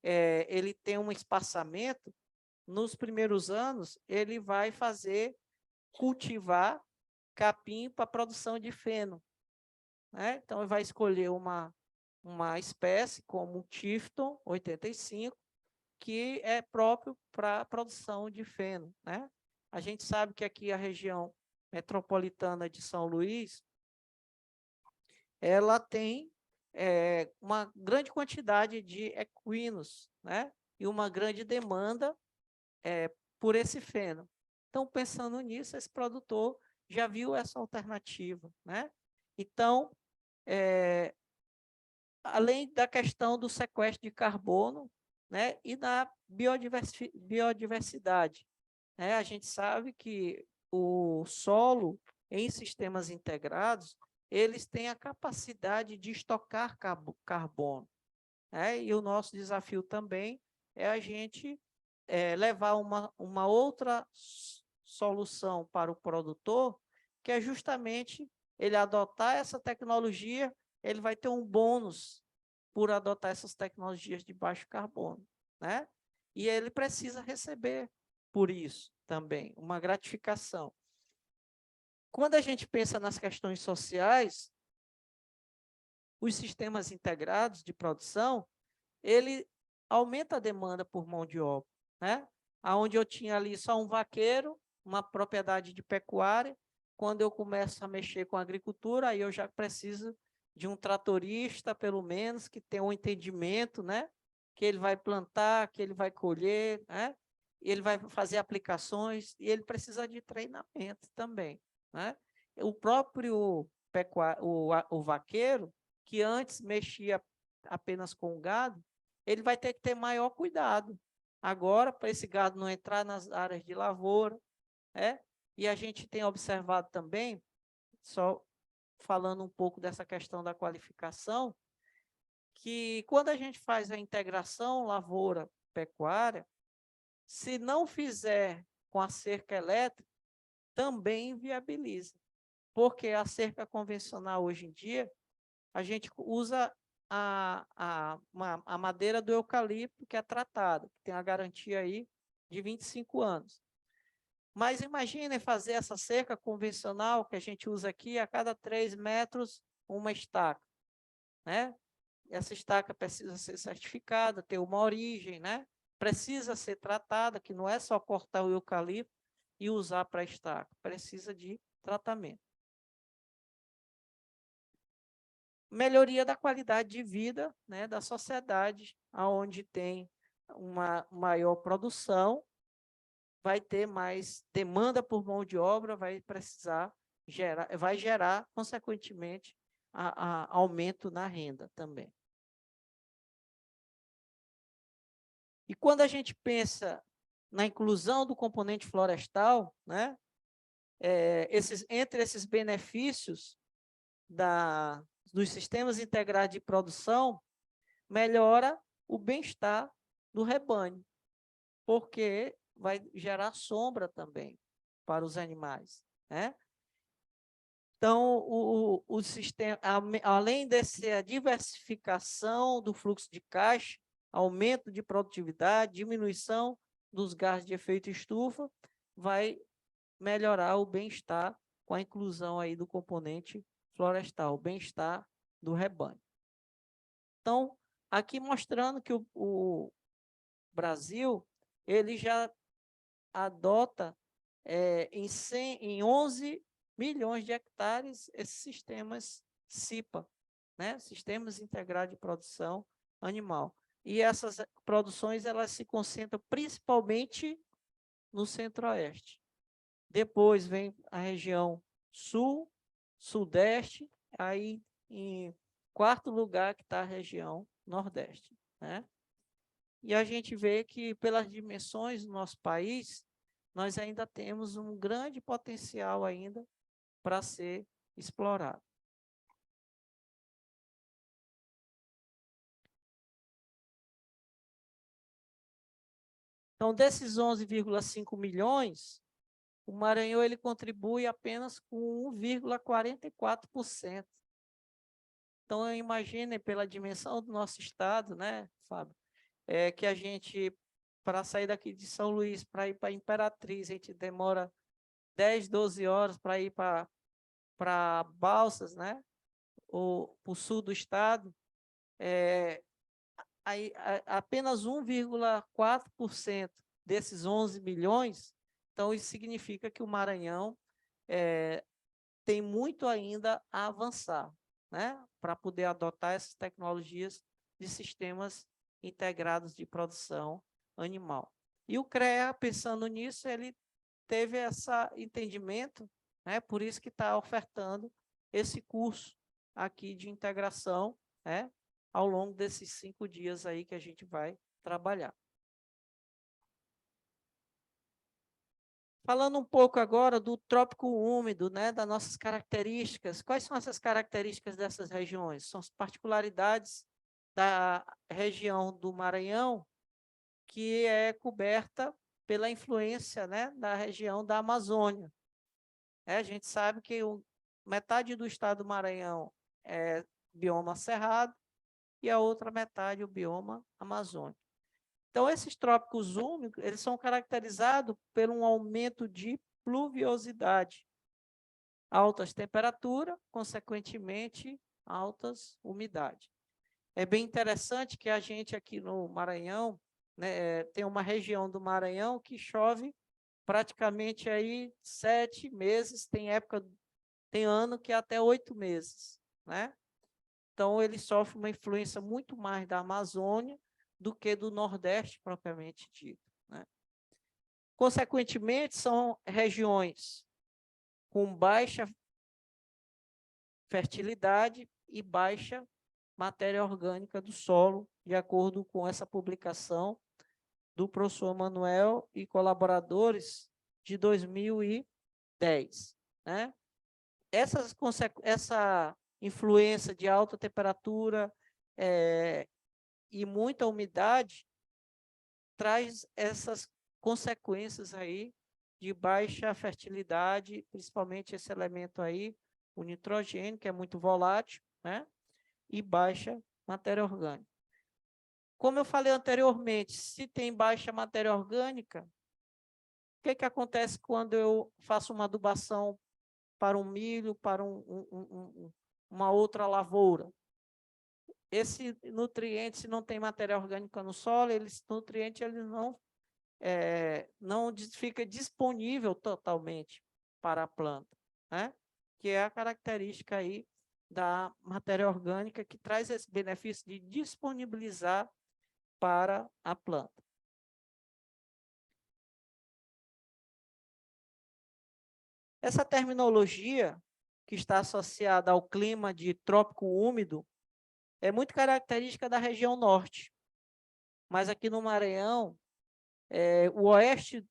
ele tem um espaçamento, nos primeiros anos, ele vai cultivar capim para produção de feno, né? Então, ele vai escolher uma espécie como o Tifton 85, que é próprio para a produção de feno, né? A gente sabe que aqui a região metropolitana de São Luís, ela tem uma grande quantidade de equinos, né? E uma grande demanda por esse feno. Então, pensando nisso, esse produtor já viu essa alternativa, né? Então, além da questão do sequestro de carbono, né, e da biodiversidade. Né? A gente sabe que o solo, em sistemas integrados, eles têm a capacidade de estocar carbono. Né? E o nosso desafio também é a gente levar uma outra solução para o produtor, que é justamente ele adotar essa tecnologia, ele vai ter um bônus por adotar essas tecnologias de baixo carbono, né? E ele precisa receber por isso também, uma gratificação. Quando a gente pensa nas questões sociais, os sistemas integrados de produção, ele aumenta a demanda por mão de obra, né? Onde eu tinha ali só um vaqueiro, uma propriedade de pecuária, quando eu começo a mexer com a agricultura, aí eu já preciso de um tratorista, pelo menos, que tenha um entendimento, né? Que ele vai plantar, que ele vai colher, né? Ele vai fazer aplicações, e ele precisa de treinamento também, né? O próprio o vaqueiro, que antes mexia apenas com o gado, ele vai ter que ter maior cuidado. Agora, para esse gado não entrar nas áreas de lavoura, e a gente tem observado também, só falando um pouco dessa questão da qualificação, que quando a gente faz a integração lavoura-pecuária, se não fizer com a cerca elétrica, também viabiliza. Porque a cerca convencional hoje em dia, a gente usa a madeira do eucalipto, que é tratada, que tem a garantia aí de 25 anos. Mas imagine fazer essa cerca convencional que a gente usa aqui, a cada 3 metros, uma estaca, né? Essa estaca precisa ser certificada, ter uma origem, né? Precisa ser tratada, que não é só cortar o eucalipto e usar para estaca, precisa de tratamento. Melhoria da qualidade de vida, né, da sociedade, onde tem uma maior produção, vai ter mais demanda por mão de obra, vai gerar, consequentemente, aumento na renda também. E quando a gente pensa na inclusão do componente florestal, né, entre esses benefícios dos sistemas integrados de produção, melhora o bem-estar do rebanho, porque vai gerar sombra também para os animais, né? Então, o sistema, além dessa diversificação do fluxo de caixa, aumento de produtividade, diminuição dos gases de efeito estufa, vai melhorar o bem-estar com a inclusão aí do componente florestal, o bem-estar do rebanho. Então, aqui mostrando que o Brasil, ele já adota em 11 milhões de hectares esses sistemas SIPA, né? Sistemas Integrados de Produção Animal. E essas produções elas se concentram principalmente no Centro-Oeste. Depois vem a região Sul, Sudeste, aí em quarto lugar que está a região Nordeste, né? E a gente vê que, pelas dimensões do nosso país, nós ainda temos um grande potencial ainda para ser explorado. Então, desses 11,5 milhões, o Maranhão ele contribui apenas com 1,44%. Então, imagine pela dimensão do nosso estado, né, Fábio? Que a gente, para sair daqui de São Luís, para ir para Imperatriz, a gente demora 10, 12 horas para ir para Balsas, né? Ou para o sul do estado. Apenas 1,4% desses 11 milhões, então isso significa que o Maranhão tem muito ainda a avançar, né? Para poder adotar essas tecnologias de sistemas integrados de produção animal. E o CREA, pensando nisso, ele teve esse entendimento, né? Por isso que está ofertando esse curso aqui de integração, né? ao longo desses 5 dias aí que a gente vai trabalhar. Falando um pouco agora do trópico úmido, né, das nossas características. Quais são essas características dessas regiões? São as particularidades da região do Maranhão, que é coberta pela influência, né, da região da Amazônia. A gente sabe que metade do estado do Maranhão é bioma cerrado e a outra metade o bioma amazônico. Então, esses trópicos úmidos, eles são caracterizados por um aumento de pluviosidade, altas temperaturas, consequentemente, altas umidades. É bem interessante que a gente aqui no Maranhão, né, tem uma região do Maranhão que chove praticamente aí 7 meses, tem ano que é até 8 meses, né? Então, ele sofre uma influência muito mais da Amazônia do que do Nordeste, propriamente dito, né? Consequentemente, são regiões com baixa fertilidade e baixa matéria orgânica do solo, de acordo com essa publicação do professor Manuel e colaboradores de 2010, né? Essa influência de alta temperatura e muita umidade traz essas consequências aí de baixa fertilidade, principalmente esse elemento aí, o nitrogênio, que é muito volátil, né? E baixa matéria orgânica. Como eu falei anteriormente, se tem baixa matéria orgânica, o que acontece quando eu faço uma adubação para um milho, para uma outra lavoura? Esse nutriente, se não tem matéria orgânica no solo, esse nutriente ele não fica disponível totalmente para a planta, né? Que é a característica aí da matéria orgânica que traz esse benefício de disponibilizar para a planta. Essa terminologia que está associada ao clima de trópico úmido é muito característica da região norte, mas aqui no Maranhão, o oeste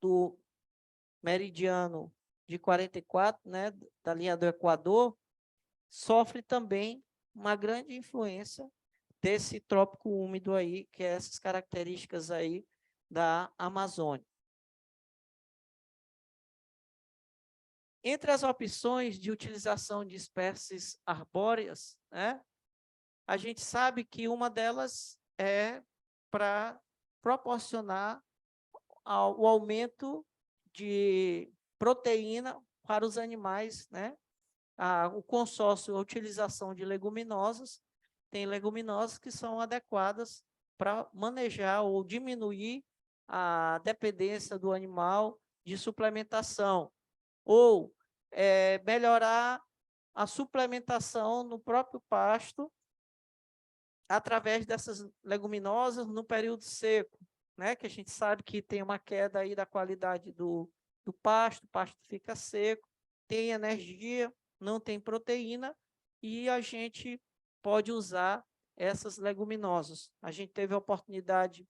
do meridiano de 44, né, da linha do Equador, sofre também uma grande influência desse trópico úmido aí, que é essas características aí da Amazônia. Entre as opções de utilização de espécies arbóreas, né, a gente sabe que uma delas é para proporcionar o aumento de proteína para os animais, né? O consórcio, a utilização de leguminosas, tem leguminosas que são adequadas para manejar ou diminuir a dependência do animal de suplementação, ou melhorar a suplementação no próprio pasto através dessas leguminosas no período seco, né? Que a gente sabe que tem uma queda aí da qualidade do pasto, o pasto fica seco, tem energia, não tem proteína, e a gente pode usar essas leguminosas. A gente teve a oportunidade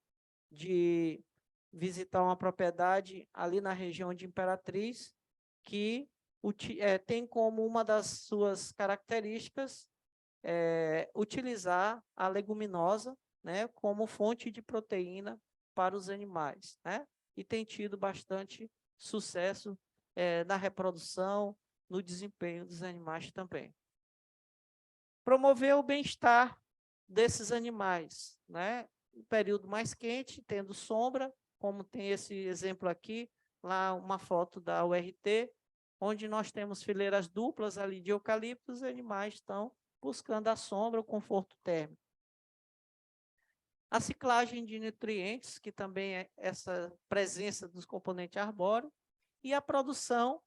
de visitar uma propriedade ali na região de Imperatriz, que tem como uma das suas características utilizar a leguminosa, né, como fonte de proteína para os animais, né? E tem tido bastante sucesso na reprodução, no desempenho dos animais também. Promover o bem-estar desses animais, né? No período mais quente, tendo sombra, como tem esse exemplo aqui, lá uma foto da URT, onde nós temos fileiras duplas ali de eucaliptos, os animais estão buscando a sombra, o conforto térmico. A ciclagem de nutrientes, que também é essa presença dos componentes arbóreos, e a produção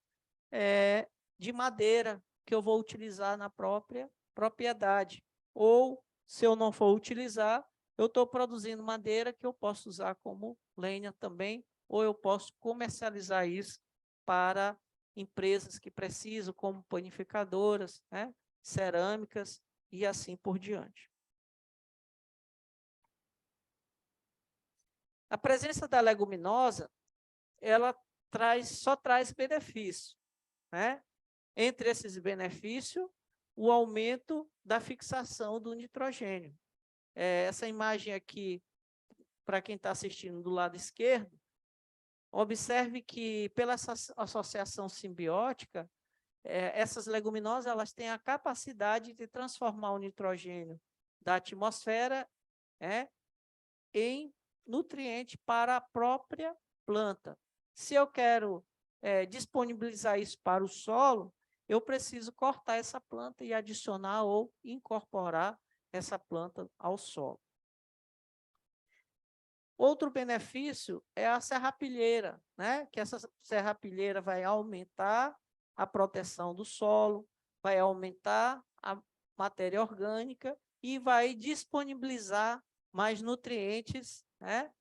de madeira, que eu vou utilizar na própria propriedade. Ou, se eu não for utilizar, eu estou produzindo madeira que eu posso usar como lenha também, ou eu posso comercializar isso para empresas que precisam, como panificadoras, né, cerâmicas, e assim por diante. A presença da leguminosa, ela só traz benefício, né? Entre esses benefícios, o aumento da fixação do nitrogênio. Essa imagem aqui, para quem está assistindo do lado esquerdo, observe que, pela associação simbiótica, essas leguminosas elas têm a capacidade de transformar o nitrogênio da atmosfera em nutriente para a própria planta. Se eu quero disponibilizar isso para o solo, eu preciso cortar essa planta e adicionar ou incorporar essa planta ao solo. Outro benefício é a serrapilheira, né? Que essa serrapilheira vai aumentar a proteção do solo, vai aumentar a matéria orgânica e vai disponibilizar mais nutrientes, né?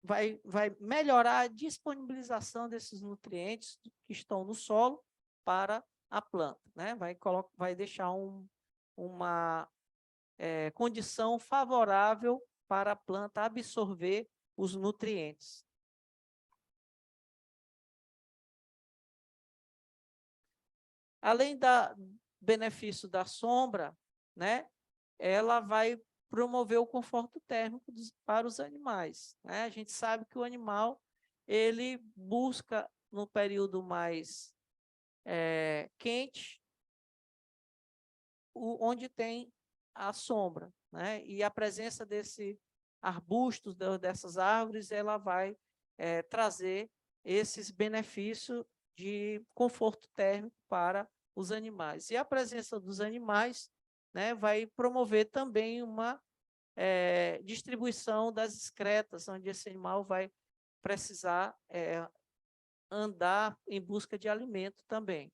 Vai melhorar a disponibilização desses nutrientes que estão no solo para a planta, né? Vai deixar uma condição favorável para a planta absorver os nutrientes. Além do benefício da sombra, né, ela vai promover o conforto térmico para os animais, né? A gente sabe que o animal ele busca no período mais quente, onde tem a sombra, né? E a presença desse arbustos, dessas árvores, ela vai trazer esses benefícios de conforto térmico para os animais. E a presença dos animais, né, vai promover também uma distribuição das excretas, onde esse animal vai precisar andar em busca de alimento também.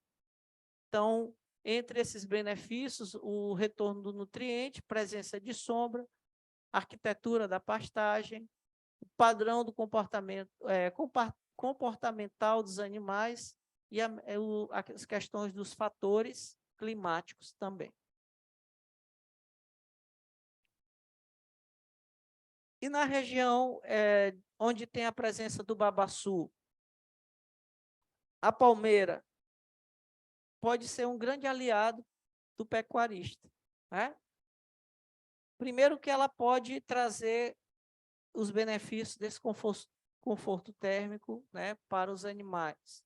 Então, entre esses benefícios, o retorno do nutriente, presença de sombra, arquitetura da pastagem, o padrão do comportamento, comportamental dos animais e as questões dos fatores climáticos também. E na região onde tem a presença do babaçu, a palmeira pode ser um grande aliado do pecuarista, né? Primeiro que ela pode trazer os benefícios desse conforto térmico, né, para os animais.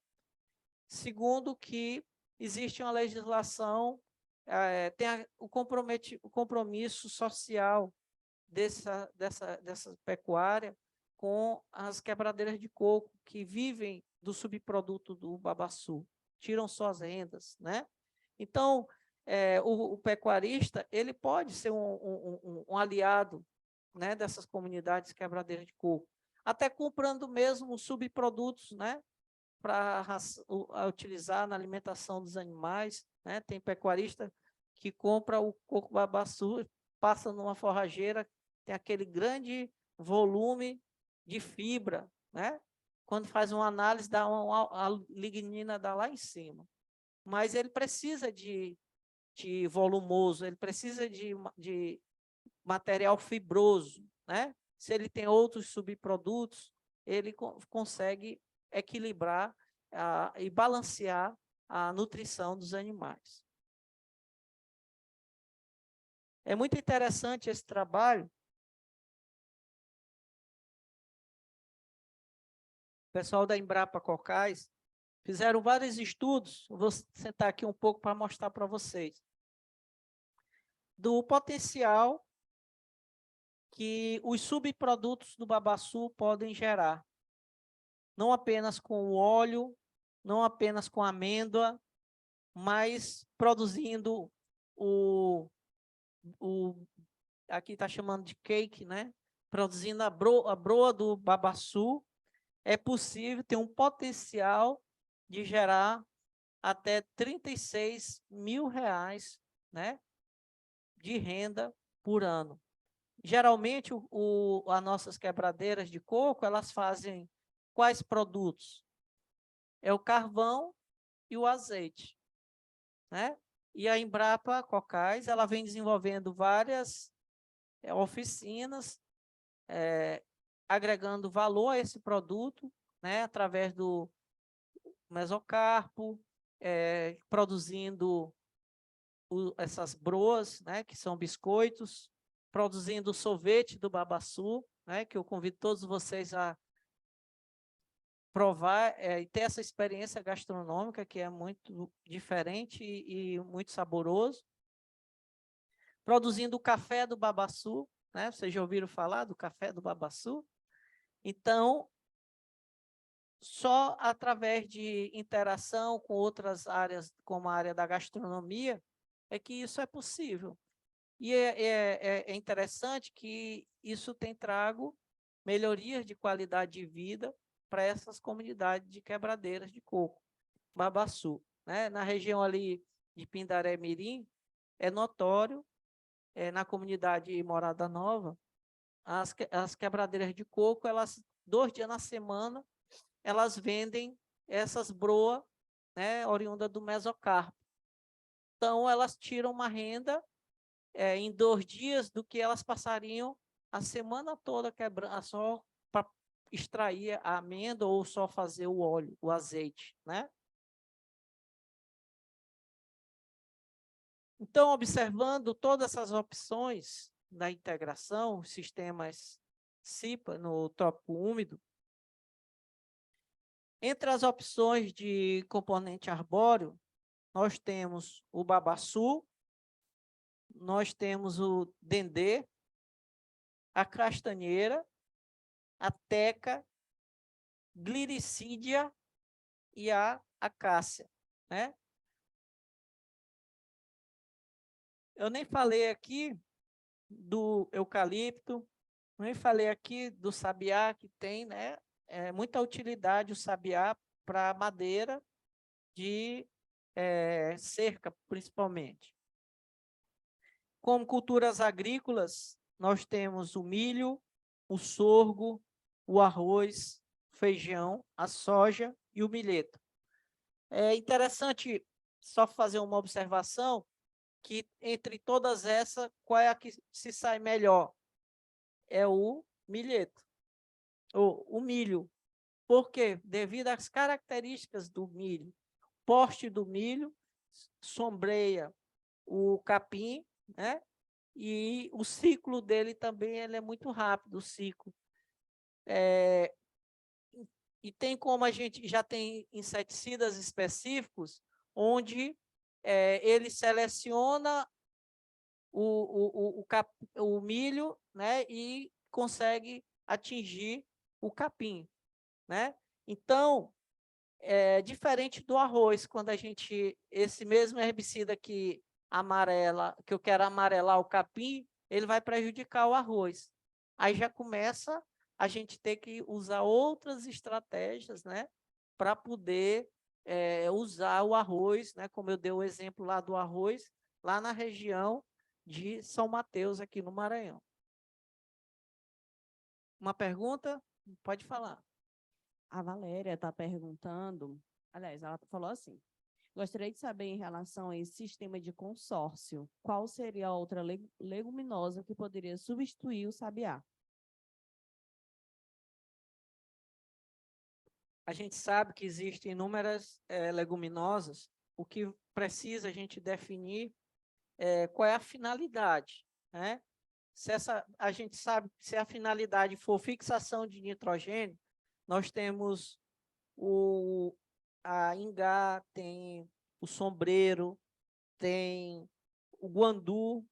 Segundo que existe uma legislação, tem o compromisso social dessa pecuária com as quebradeiras de coco, que vivem do subproduto do babaçu, tiram suas rendas, né? Então, o pecuarista ele pode ser um aliado, né, dessas comunidades quebradeiras de coco, até comprando mesmo subprodutos, né, para utilizar na alimentação dos animais, né? Tem pecuarista que compra o coco babaçu, passa numa forrageira, tem aquele grande volume de fibra, né? Quando faz uma análise, a lignina dá lá em cima. Mas ele precisa de volumoso, ele precisa de material fibroso, né? Se ele tem outros subprodutos, ele consegue equilibrar e balancear a nutrição dos animais. É muito interessante esse trabalho. O pessoal da Embrapa Cocais fizeram vários estudos, vou sentar aqui um pouco para mostrar para vocês, do potencial que os subprodutos do babaçu podem gerar. Não apenas com o óleo, não apenas com a amêndoa, mas produzindo aqui está chamando de cake, né? Produzindo a broa do babaçu, é possível ter um potencial de gerar até R$36 mil, né, de renda por ano. Geralmente, as nossas quebradeiras de coco, elas fazem quais produtos? É o carvão e o azeite, né? E a Embrapa Cocais, ela vem desenvolvendo várias oficinas, agregando valor a esse produto, né, através do mesocarpo, produzindo essas broas, né, que são biscoitos, produzindo o sorvete do babaçu, né, que eu convido todos vocês a provar e ter essa experiência gastronômica, que é muito diferente e muito saboroso. Produzindo o café do babaçu, né? Vocês já ouviram falar do café do babaçu? Então, só através de interação com outras áreas, como a área da gastronomia, é que isso é possível. E é interessante que isso tem trago melhorias de qualidade de vida para essas comunidades de quebradeiras de coco, babaçu, né? Na região ali de Pindaré Mirim, é notório, na comunidade Morada Nova, as quebradeiras de coco, elas 2 dias na semana, elas vendem essas broas, né, oriunda do mesocarpo. Então, elas tiram uma renda em 2 dias do que elas passariam a semana toda quebrando, só para extrair a amêndoa ou só fazer o óleo, o azeite, né? Então, observando todas essas opções da integração, sistemas CIPA no tópico úmido, entre as opções de componente arbóreo, nós temos o babaçu, nós temos o dendê, a castanheira, a teca, gliricídia e a acácia, né? Eu nem falei aqui do eucalipto, nem falei aqui do sabiá, que tem, né, muita utilidade o sabiá para madeira de cerca, principalmente. Como culturas agrícolas, nós temos o milho, o sorgo, o arroz, o feijão, a soja e o milheto. É interessante só fazer uma observação que entre todas essas, qual é a que se sai melhor? É o milheto, o milho. Por quê? Devido às características do milho. Porte do milho sombreia o capim, né? E o ciclo dele também ele é muito rápido, o ciclo. E tem como a gente já tem inseticidas específicos, onde ele seleciona o milho, né, e consegue atingir o capim, né? Então, diferente do arroz, quando a gente, esse mesmo herbicida que amarela, que eu quero amarelar o capim, ele vai prejudicar o arroz. Aí já começa a gente ter que usar outras estratégias, né, para poder usar o arroz, né, como eu dei o exemplo lá do arroz, lá na região de São Mateus, aqui no Maranhão. Uma pergunta? Pode falar. A Valéria está perguntando, aliás, ela falou assim: gostaria de saber em relação a esse sistema de consórcio, qual seria a outra leguminosa que poderia substituir o sabiá? A gente sabe que existem inúmeras leguminosas, o que precisa a gente definir qual é a finalidade, né? A gente sabe que se a finalidade for fixação de nitrogênio, nós temos a ingá, tem o sombreiro, tem o guandu.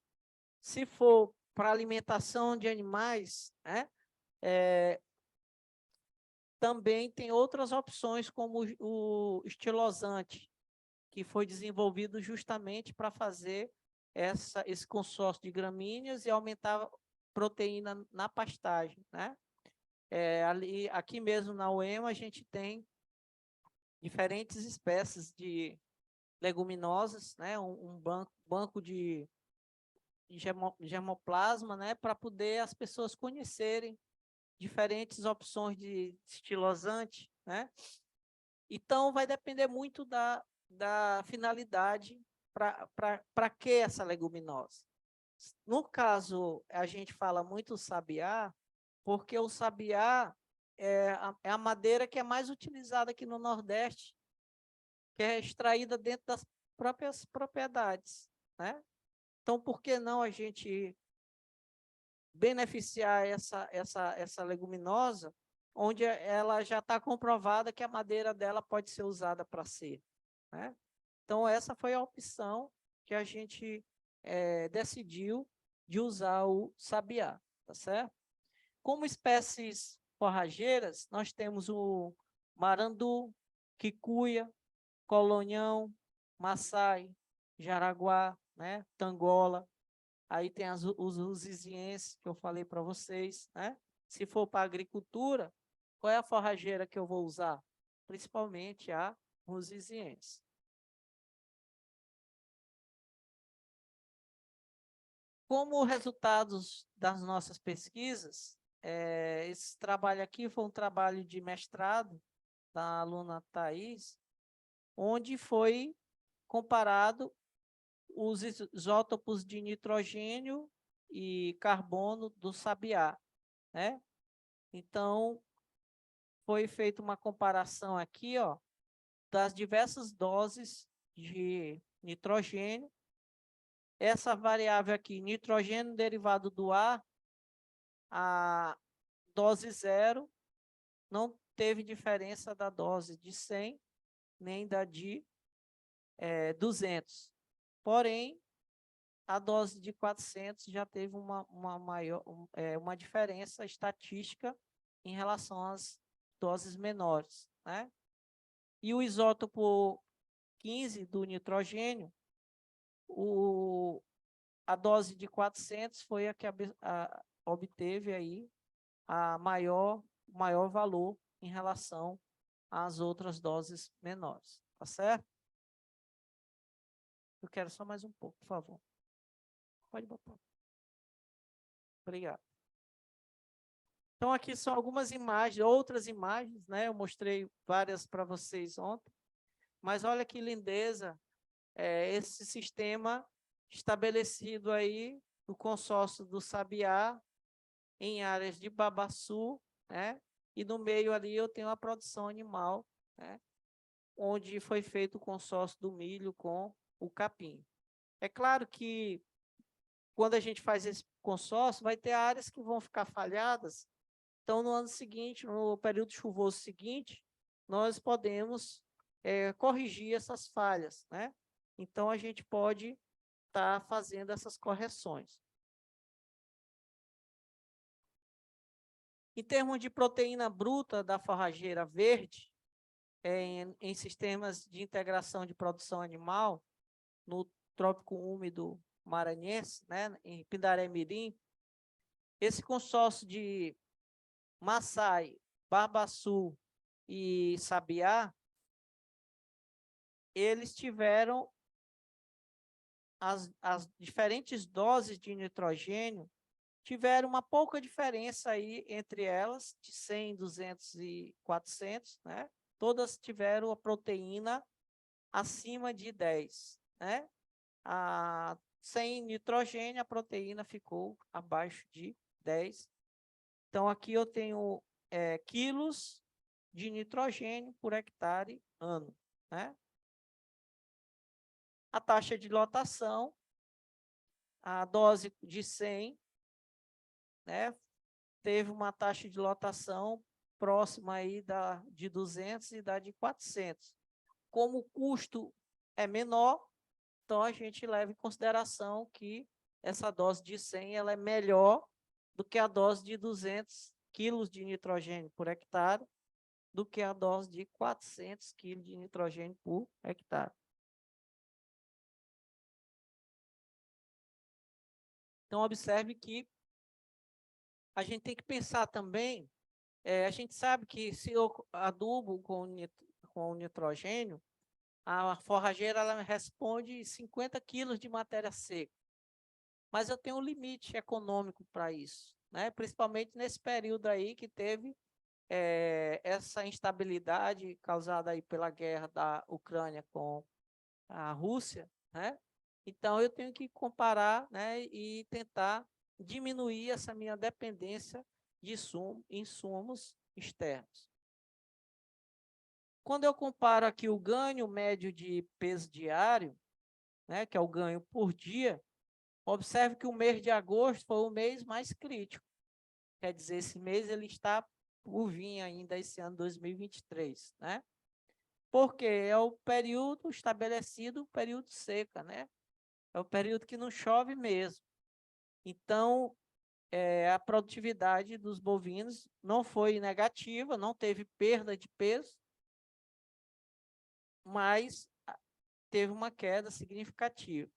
Se for para alimentação de animais, né, também tem outras opções, como o estilosante, que foi desenvolvido justamente para fazer esse consórcio de gramíneas e aumentar a proteína na pastagem, né? Aqui mesmo na UEMA, a gente tem diferentes espécies de leguminosas, né? Um banco de germoplasma, né? Para poder as pessoas conhecerem diferentes opções de estilosante, né? Então, vai depender muito da finalidade Para que essa leguminosa? No caso, a gente fala muito sabiá, porque o sabiá é a madeira que é mais utilizada aqui no Nordeste, que é extraída dentro das próprias propriedades, né? Então, por que não a gente beneficiar essa leguminosa, onde ela já está comprovada que a madeira dela pode ser usada para ser, né? Então, essa foi a opção que a gente decidiu de usar o sabiá, tá certo? Como espécies forrageiras, nós temos o marandu, quicuia, colonhão, maçai, jaraguá, né? Tangola. Aí tem os lusizienses, que eu falei para vocês, né? Se for para agricultura, qual é a forrageira que eu vou usar? Principalmente a lusiziense. Como resultados das nossas pesquisas, esse trabalho aqui foi um trabalho de mestrado da aluna Thais, onde foi comparado os isótopos de nitrogênio e carbono do sabiá, né? Então, foi feita uma comparação aqui, ó, das diversas doses de nitrogênio. Essa variável aqui, nitrogênio derivado do ar, a dose 0 não teve diferença da dose de 100, nem da de 200. Porém, a dose de 400 já teve uma diferença estatística em relação às doses menores, né? E o isótopo 15 do nitrogênio, a dose de 400 foi a que obteve aí maior valor em relação às outras doses menores, tá certo? Eu quero só mais um pouco, por favor. Pode botar. Obrigado. Então, aqui são algumas imagens, outras imagens, né? Eu mostrei várias para vocês ontem, mas olha que lindeza esse sistema estabelecido aí no consórcio do Sabiá, em áreas de babaçu, né? E no meio ali eu tenho a produção animal, né? Onde foi feito o consórcio do milho com o capim. É claro que quando a gente faz esse consórcio, vai ter áreas que vão ficar falhadas. Então, no ano seguinte, no período chuvoso seguinte, nós podemos corrigir essas falhas, né? Então, a gente pode estar fazendo essas correções. Em termos de proteína bruta da forrageira verde, em sistemas de integração de produção animal, no trópico úmido maranhense, né, em Pindaré-Mirim, esse consórcio de Maçai, Barbaçu e Sabiá, eles tiveram as diferentes doses de nitrogênio, tiveram uma pouca diferença aí entre elas, de 100, 200 e 400, né? Todas tiveram a proteína acima de 10, né? Sem nitrogênio, a proteína ficou abaixo de 10. Então, aqui eu tenho quilos de nitrogênio por hectare ano, né? A taxa de lotação, a dose de 100, né? Teve uma taxa de lotação próxima aí de 200 e da de 400. Como o custo é menor, então a gente leva em consideração que essa dose de 100 ela é melhor do que a dose de 200 quilos de nitrogênio por hectare, do que a dose de 400 quilos de nitrogênio por hectare. Então, observe que a gente tem que pensar também, a gente sabe que se eu adubo com o nitrogênio, a forrageira ela responde 50 quilos de matéria seca. Mas eu tenho um limite econômico para isso, né? Principalmente nesse período aí que teve essa instabilidade causada aí pela guerra da Ucrânia com a Rússia. né? Então, eu tenho que comparar, né, e tentar diminuir essa minha dependência de insumos externos. Quando eu comparo aqui o ganho médio de peso diário, né, que é o ganho por dia, observe que o mês de agosto foi o mês mais crítico. Quer dizer, esse mês ele está por vir ainda esse ano 2023, né? Porque é o período estabelecido, o período seca, né? É o período que não chove mesmo. Então, a produtividade dos bovinos não foi negativa, não teve perda de peso, mas teve uma queda significativa.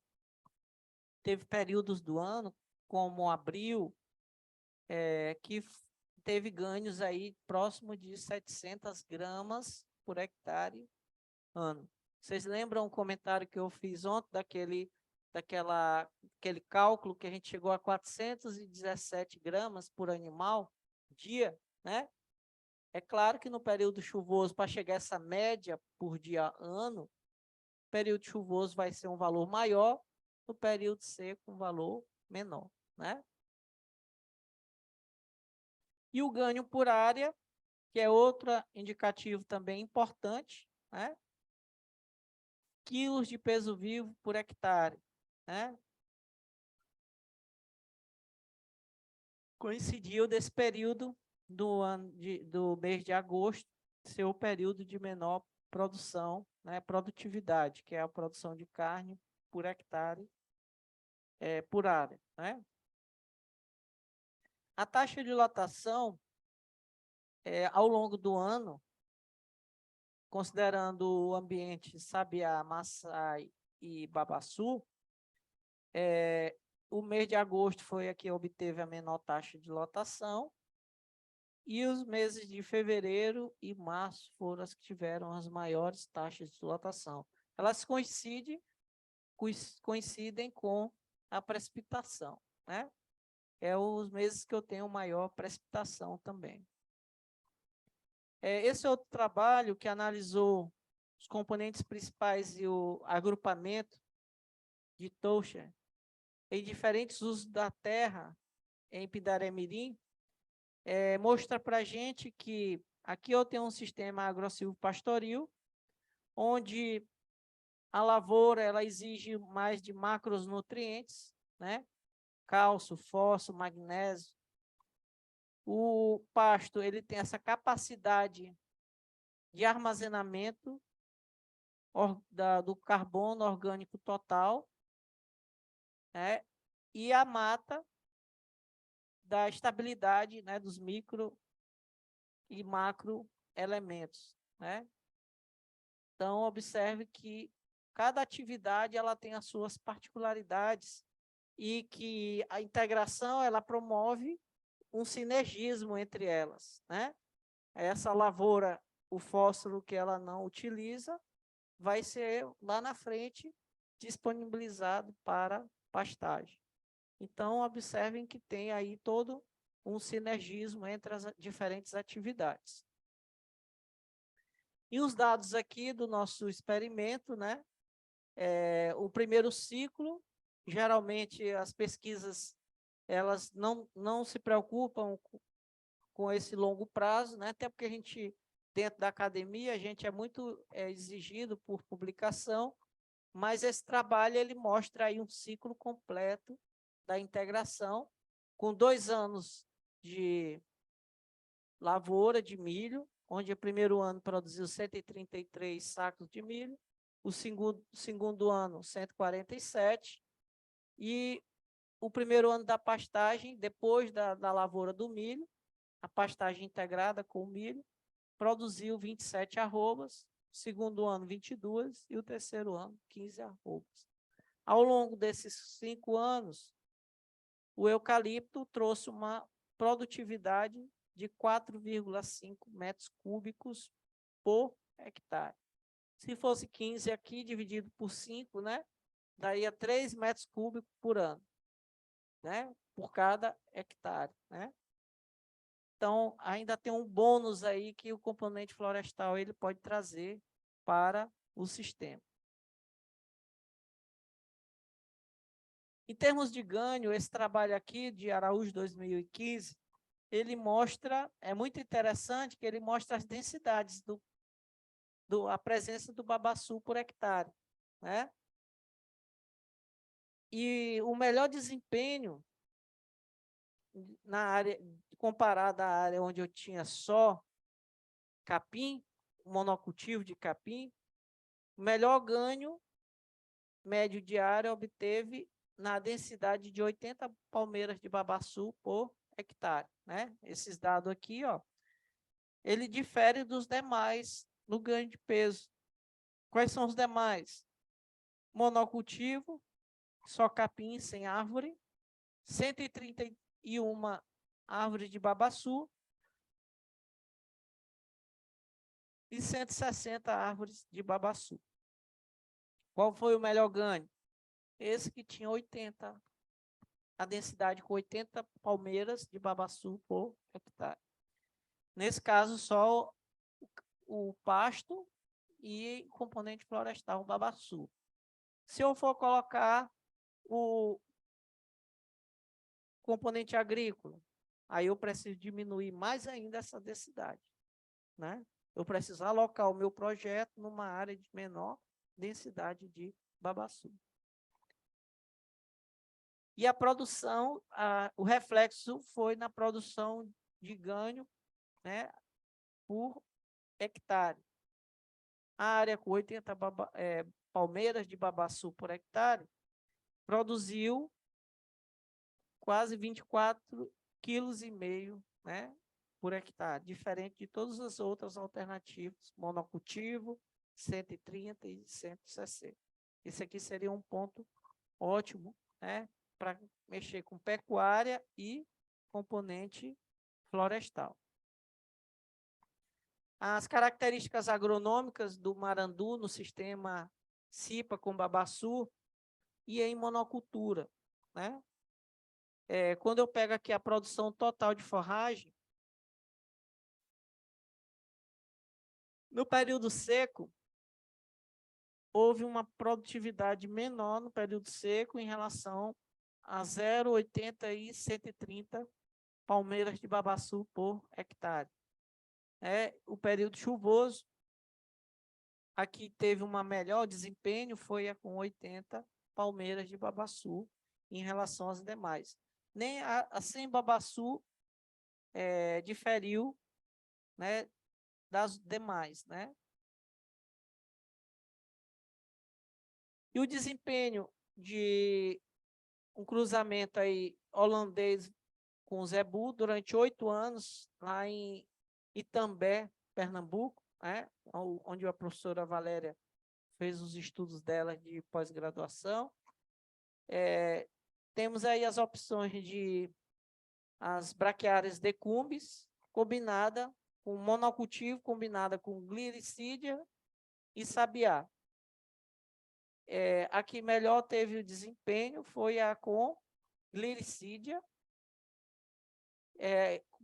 Teve períodos do ano, como abril, que teve ganhos aí próximo de 700 gramas por hectare ano. Vocês lembram o comentário que eu fiz ontem aquele cálculo que a gente chegou a 417 gramas por animal dia, né? É claro que no período chuvoso, para chegar a essa média por dia ano, o período chuvoso vai ser um valor maior, no período seco um valor menor, né? E o ganho por área, que é outro indicativo também importante, né? Quilos de peso vivo por hectare, né? Coincidiu desse período do mês de agosto ser o período de menor produção, né? Produtividade, que é a produção de carne por hectare, por área, né? A taxa de lotação, ao longo do ano, considerando o ambiente Sabiá, Maçai e Babaçu, o mês de agosto foi a que obteve a menor taxa de lotação, e os meses de fevereiro e março foram as que tiveram as maiores taxas de lotação. Elas coincidem com a precipitação, né? É os meses que eu tenho maior precipitação também. Esse outro trabalho que analisou os componentes principais e o agrupamento de Tocha em diferentes usos da terra em Pindaré-Mirim, mostra para a gente que aqui eu tenho um sistema agro-silvopastoril, onde a lavoura ela exige mais de macronutrientes, né? Cálcio, fósforo, magnésio. O pasto ele tem essa capacidade de armazenamento do carbono orgânico total, né? E a mata da estabilidade, né, dos micro e macro elementos, né? Então, observe que cada atividade ela tem as suas particularidades e que a integração ela promove um sinergismo entre elas, né? Essa lavoura, o fósforo que ela não utiliza, vai ser lá na frente disponibilizado para pastagem. Então, observem que tem aí todo um sinergismo entre as diferentes atividades. E os dados aqui do nosso experimento, né? O primeiro ciclo, geralmente as pesquisas elas não se preocupam com esse longo prazo, né? Até porque a gente, dentro da academia, a gente é muito exigido por publicação, mas esse trabalho ele mostra aí um ciclo completo da integração, com 2 anos de lavoura de milho, onde o primeiro ano produziu 133 sacos de milho, o segundo ano 147, e o primeiro ano da pastagem, depois da lavoura do milho, a pastagem integrada com o milho, produziu 27 arrobas, o segundo ano 22 e o terceiro ano 15 arrobas. Ao longo desses 5 anos, o eucalipto trouxe uma produtividade de 4,5 metros cúbicos por hectare. Se fosse 15 aqui, dividido por 5, né, daria 3 metros cúbicos por ano, né, por cada hectare, né? Então, ainda tem um bônus aí que o componente florestal ele pode trazer para o sistema. Em termos de ganho, esse trabalho aqui de Araújo 2015, ele mostra, é muito interessante que ele mostra as densidades a presença do babaçu por hectare, né? E o melhor desempenho na área, comparado à área onde eu tinha só capim, monocultivo de capim, o melhor ganho médio diário obteve na densidade de 80 palmeiras de babaçu por hectare, né? Esses dados aqui, ó, ele difere dos demais no ganho de peso. Quais são os demais? Monocultivo, só capim sem árvore, 131 árvores de babaçu e 160 árvores de babaçu. Qual foi o melhor ganho? Esse que tinha 80, a densidade com 80 palmeiras de babaçu por hectare. Nesse caso, só o pasto e componente florestal, o babaçu. Se eu for colocar o componente agrícola, aí eu preciso diminuir mais ainda essa densidade, né? Eu preciso alocar o meu projeto numa área de menor densidade de babaçu. E a produção, o reflexo foi na produção de ganho, né, por hectare. A área com 80 palmeiras de babaçu por hectare produziu quase 24,5 kg, né, por hectare, diferente de todas as outras alternativas, monocultivo, 130 e 160. Esse aqui seria um ponto ótimo, né, para mexer com pecuária e componente florestal. As características agronômicas do marandu no sistema CIPA com babaçu e em monocultura, né? Quando eu pego aqui a produção total de forragem, no período seco, houve uma produtividade menor no período seco em relação a 0,80 e 130 palmeiras de babaçu por hectare. O período chuvoso, aqui teve uma melhor desempenho, foi a com 80 palmeiras de babaçu em relação às demais. Nem a sem babaçu diferiu, né, das demais, né? E o desempenho de um cruzamento aí holandês com o Zebu durante 8 anos, lá em Itambé, Pernambuco, né, onde a professora Valéria fez os estudos dela de pós-graduação. Temos aí as opções de as braquiárias decumbis, combinada com monocultivo, combinada com glicídia e sabiá. A que melhor teve o desempenho foi a com glicídia,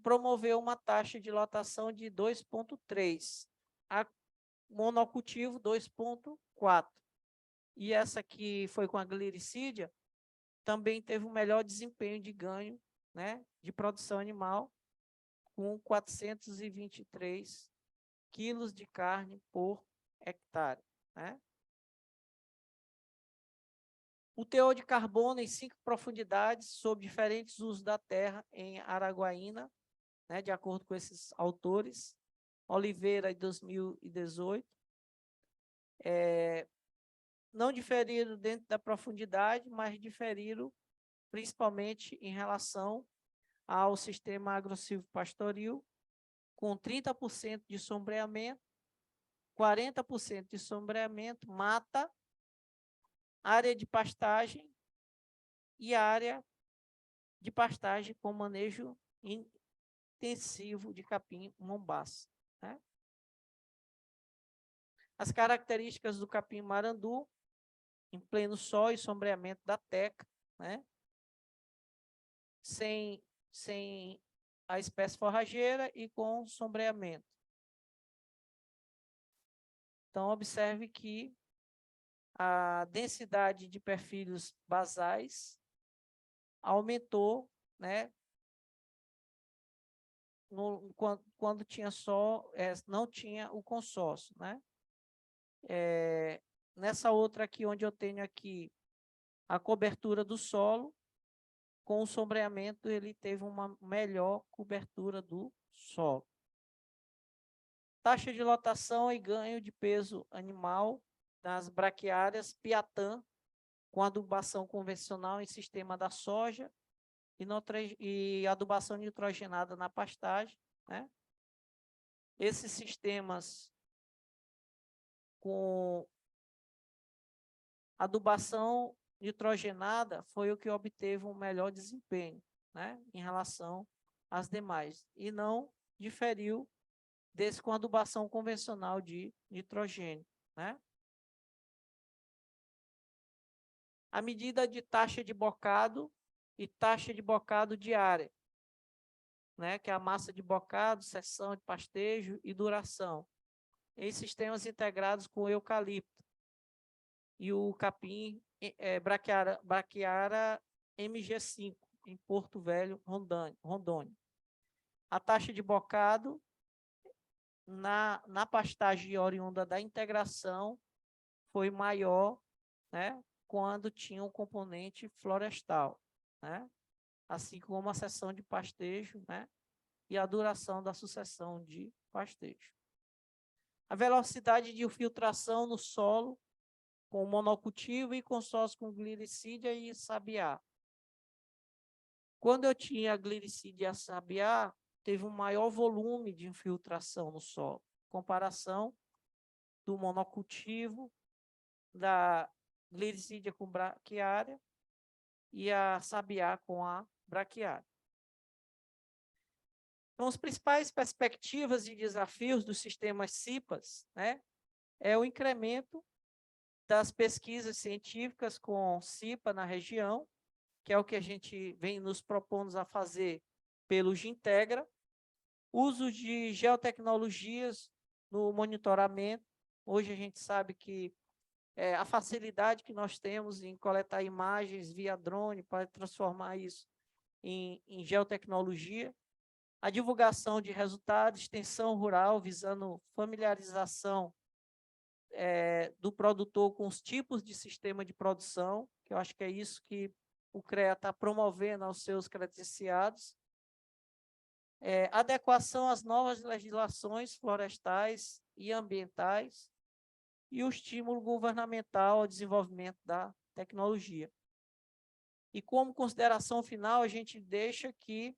promoveu uma taxa de lotação de 2,3, a monocultivo 2,4. E essa que foi com a glicídia também teve um melhor desempenho de ganho, né, de produção animal, com 423 quilos de carne por hectare, né? O teor de carbono em 5 profundidades, sob diferentes usos da terra em Araguaína, né, de acordo com esses autores, Oliveira, em 2018, não diferiram dentro da profundidade, mas diferiram principalmente em relação ao sistema agro-silvopastoril, com 30% de sombreamento, 40% de sombreamento, mata, área de pastagem e área de pastagem com manejo intensivo de capim-mombaça, né? As características do capim-marandu, em pleno sol e sombreamento da teca, né? Sem a espécie forrageira e com sombreamento. Então, observe que a densidade de perfilhos basais aumentou, né, quando tinha só, não tinha o consórcio, né? Nessa outra aqui, onde eu tenho aqui a cobertura do solo, com o sombreamento, ele teve uma melhor cobertura do solo. Taxa de lotação e ganho de peso animal nas braquiárias Piatã, com adubação convencional em sistema da soja e adubação nitrogenada na pastagem, né? Esses sistemas com adubação nitrogenada foi o que obteve um melhor desempenho, né, em relação às demais, e não diferiu desse com adubação convencional de nitrogênio, né? A medida de taxa de bocado e taxa de bocado diária, né, que é a massa de bocado, seção de pastejo e duração, em sistemas integrados com o eucalipto e o capim braquiara MG5, em Porto Velho, Rondônia. A taxa de bocado na pastagem oriunda da integração foi maior, né, quando tinha um componente florestal, né, assim como a seção de pastejo, né, e a duração da sucessão de pastejo. A velocidade de infiltração no solo com monocultivo e consórcio com glicídia e sabiá. Quando eu tinha glicídia e sabiá, teve um maior volume de infiltração no solo, em comparação do monocultivo, da glicídia com braquiária e a sabiá com a braquiária. Então, as principais perspectivas e desafios dos sistemas CIPAS, né, é o incremento das pesquisas científicas com CIPA na região, que é o que a gente vem nos propondo a fazer pelo Gintegra, uso de geotecnologias no monitoramento. Hoje a gente sabe que a facilidade que nós temos em coletar imagens via drone para transformar isso em geotecnologia, a divulgação de resultados, extensão rural, visando familiarização do produtor com os tipos de sistema de produção, que eu acho que é isso que o CREA está promovendo aos seus credenciados, adequação às novas legislações florestais e ambientais e o estímulo governamental ao desenvolvimento da tecnologia. E como consideração final, a gente deixa que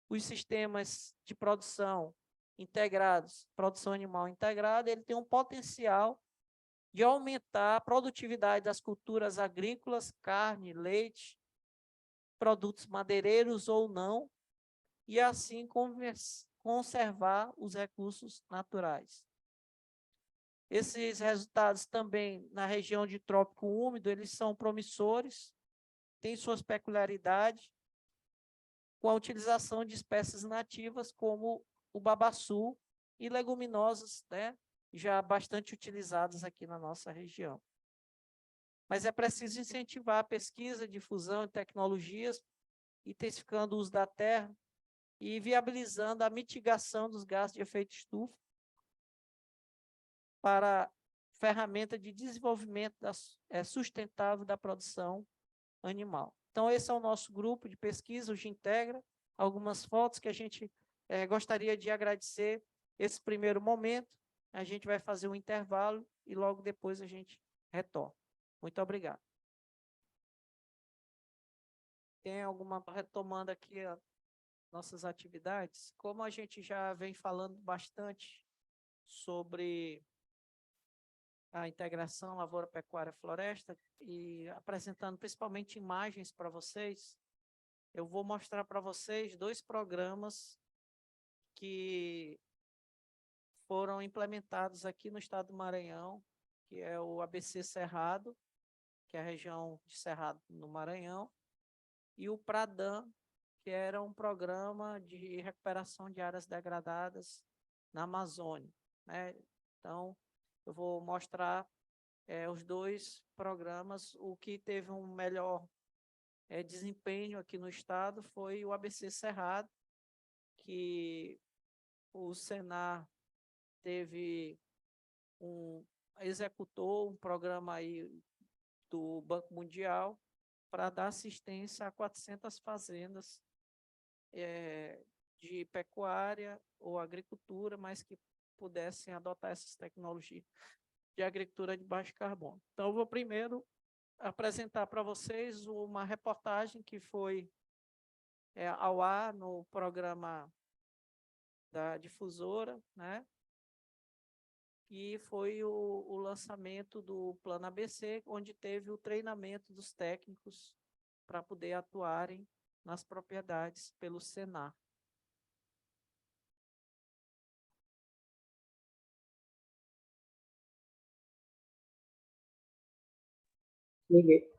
os sistemas de produção integrados, produção animal integrada, ele tem um potencial de aumentar a produtividade das culturas agrícolas, carne, leite, produtos madeireiros ou não, e assim conservar os recursos naturais. Esses resultados também na região de trópico úmido, eles são promissores, têm suas peculiaridades, com a utilização de espécies nativas como o babaçu e leguminosas, né, já bastante utilizadas aqui na nossa região. Mas é preciso incentivar a pesquisa, difusão de tecnologias, intensificando o uso da terra e viabilizando a mitigação dos gases de efeito estufa para ferramenta de desenvolvimento sustentável da produção animal. Então, esse é o nosso grupo de pesquisa, o Gintegra, algumas fotos que a gente gostaria de agradecer esse primeiro momento. A gente vai fazer um intervalo e logo depois a gente retorna. Muito obrigado. Tem alguma retomando aqui as nossas atividades? Como a gente já vem falando bastante sobre a integração lavoura, pecuária, floresta e apresentando principalmente imagens para vocês, eu vou mostrar para vocês 2 programas que foram implementados aqui no estado do Maranhão, que é o ABC Cerrado, que é a região de Cerrado no Maranhão, e o Pradam, que era um programa de recuperação de áreas degradadas na Amazônia, né? Então, eu vou mostrar os 2 programas, o que teve um melhor desempenho aqui no estado foi o ABC Cerrado, que o Senar executou um programa aí do Banco Mundial para dar assistência a 400 fazendas de pecuária ou agricultura, mas que pudessem adotar essas tecnologias de agricultura de baixo carbono. Então, eu vou primeiro apresentar para vocês uma reportagem que foi ao ar no programa da difusora, né? E foi o lançamento do Plano ABC, onde teve o treinamento dos técnicos para poder atuarem nas propriedades pelo Senar. Liguei.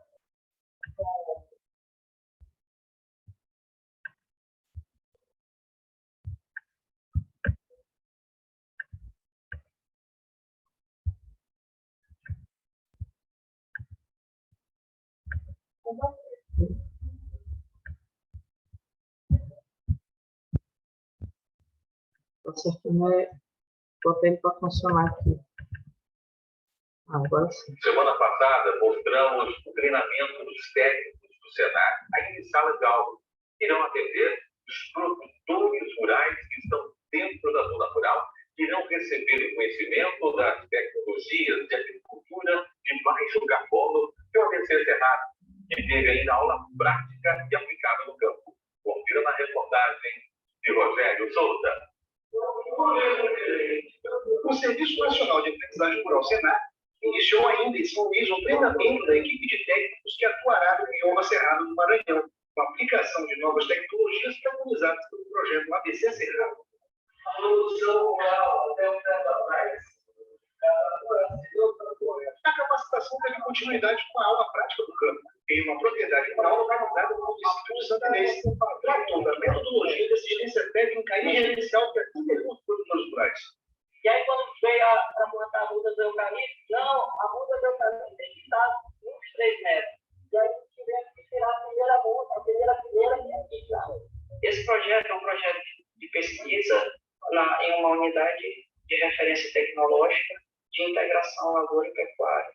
Botei ele para funcionar aqui. Agora sim. Semana passada, mostramos o treinamento dos técnicos do Senar aí em sala de aula. Irão atender os produtores rurais que estão dentro da zona rural, que irão receber o conhecimento das tecnologias de agricultura de baixo carbono que o ABC Cerrado, que teve aí na aula prática e aplicada no campo. Confira na reportagem de Rogério Souza. O Serviço Nacional de Aprendizagem Rural, Senar, iniciou ainda esse mês o treinamento da equipe de técnicos que atuará no bioma Cerrado do Maranhão, com a aplicação de novas tecnologias preconizadas pelo projeto ABC Cerrado. A produção rural até um tempo atrás. A capacitação teve continuidade com a aula prática do campo, em uma propriedade rural localizada no município de Santa Inês, tratando a metodologia de assistência técnica e gerencial que atende os produtores rurais. E aí, quando veio para montar a muda do eucalipto, não, a muda do eucalipto tem que estar uns 3 metros. E aí, tivemos que tirar a primeira muda, a primeira fileira e aqui, já. Esse projeto é um projeto de pesquisa em uma unidade de referência tecnológica de integração lavoura e pecuária,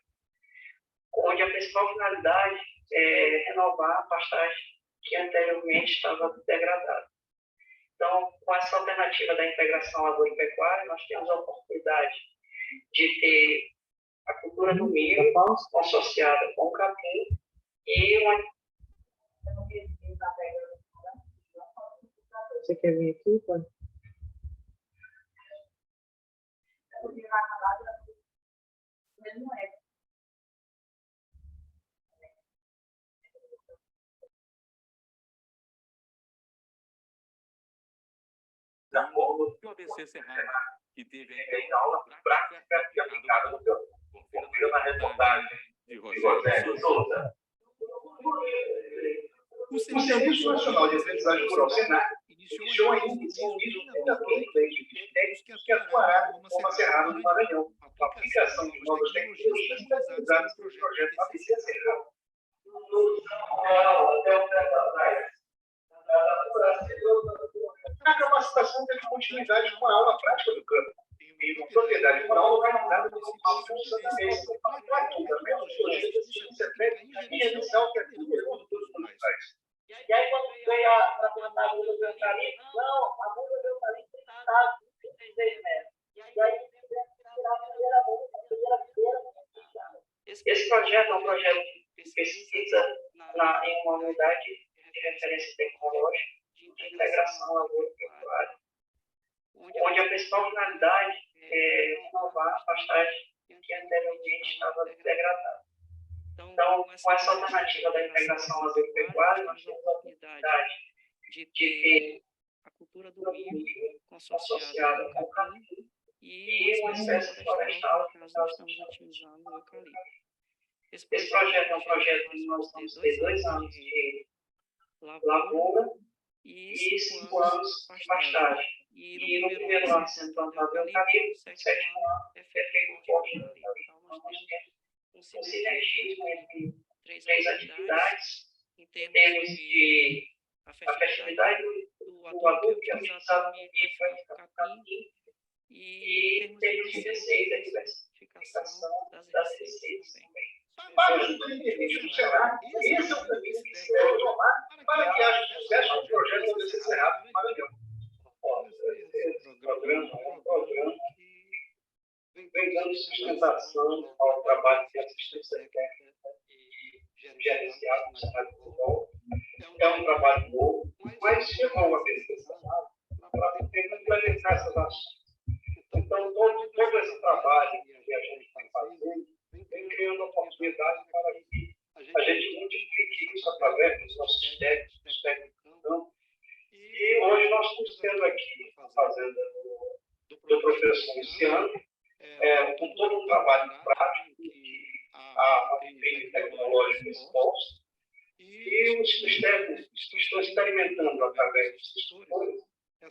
onde a principal finalidade é renovar a pastagem que anteriormente estava degradada. Então, com essa alternativa da integração lavoura e pecuária, nós temos a oportunidade de ter a cultura do milho associada com o capim e uma... Você quer vir aqui, pode? Da forma que o ABC Cerrado, que teve em aula prática e aplicada no campo. Confira na reportagem de de Rogério Souza. O Serviço Nacional de Aprendizagem Rural, Senar, iniciou ainda esse mês o treinamento da equipe de técnicos que atuará no bioma Cerrado do Maranhão, com a aplicação de novas tecnologias preconizadas pelo projeto ABC Cerrado. A capacitação teve continuidade com a aula prática do campo, em uma propriedade rural localizada no município de Santa Inês, tratando a metodologia de assistência técnica e gerencial que atende os produtores rurais. E aí, quando veio para plantar a muda do eucalipto, não, a muda do eucalipto tem que estar uns 3 metros. E aí, tivemos que tirar a primeira muda, a primeira fileira e aqui, já. Esse projeto é um projeto de pesquisa em uma unidade de referência tecnológica de integração lavoura e pecuária, onde a principal finalidade é renovar a pastagem que anteriormente estava degradada. Então, com essa alternativa da integração lavoura e pecuária, nós temos a oportunidade de ter a cultura do milho associada com o capim e uma espécie florestal, que nós estamos utilizando o eucalipto. Esse projeto é um projeto que nós vamos ter 2 anos de lavoura e 5 anos de pastagem. E no primeiro ano sendo implantado o eucalipto, no 7º ano é feito o corte do eucalipto. Então, nós temos um sinergismo entre 3 atividades, temos temos que que a a festividade festividade do do adulto que é utilizado utilizado no no ambiente vai do ficar capim e e termos de receita, diversificação diversificação das das receitas receitas também. também. Para os intervenientes do Senado, esse é o caminho que se deve tomar para que haja sucesso no projeto do ABC Cerrado do Maranhão. Esse programa é um programa que vem dando sustentação ao trabalho de assistência técnica e gerenciado no Senado de Futebol. É um trabalho novo, mas chegou uma vez que para implementar essas ações. Então, todo esse trabalho que a gente tem fazendo vem criando oportunidade para que a gente multiplique isso através dos nossos técnicos, dos técnicos do campo. E hoje nós estamos tendo aqui a fazenda do professor Luciano, com todo um trabalho prático que a vitrine tecnológica exposta, e os técnicos estão experimentando através dos instrutores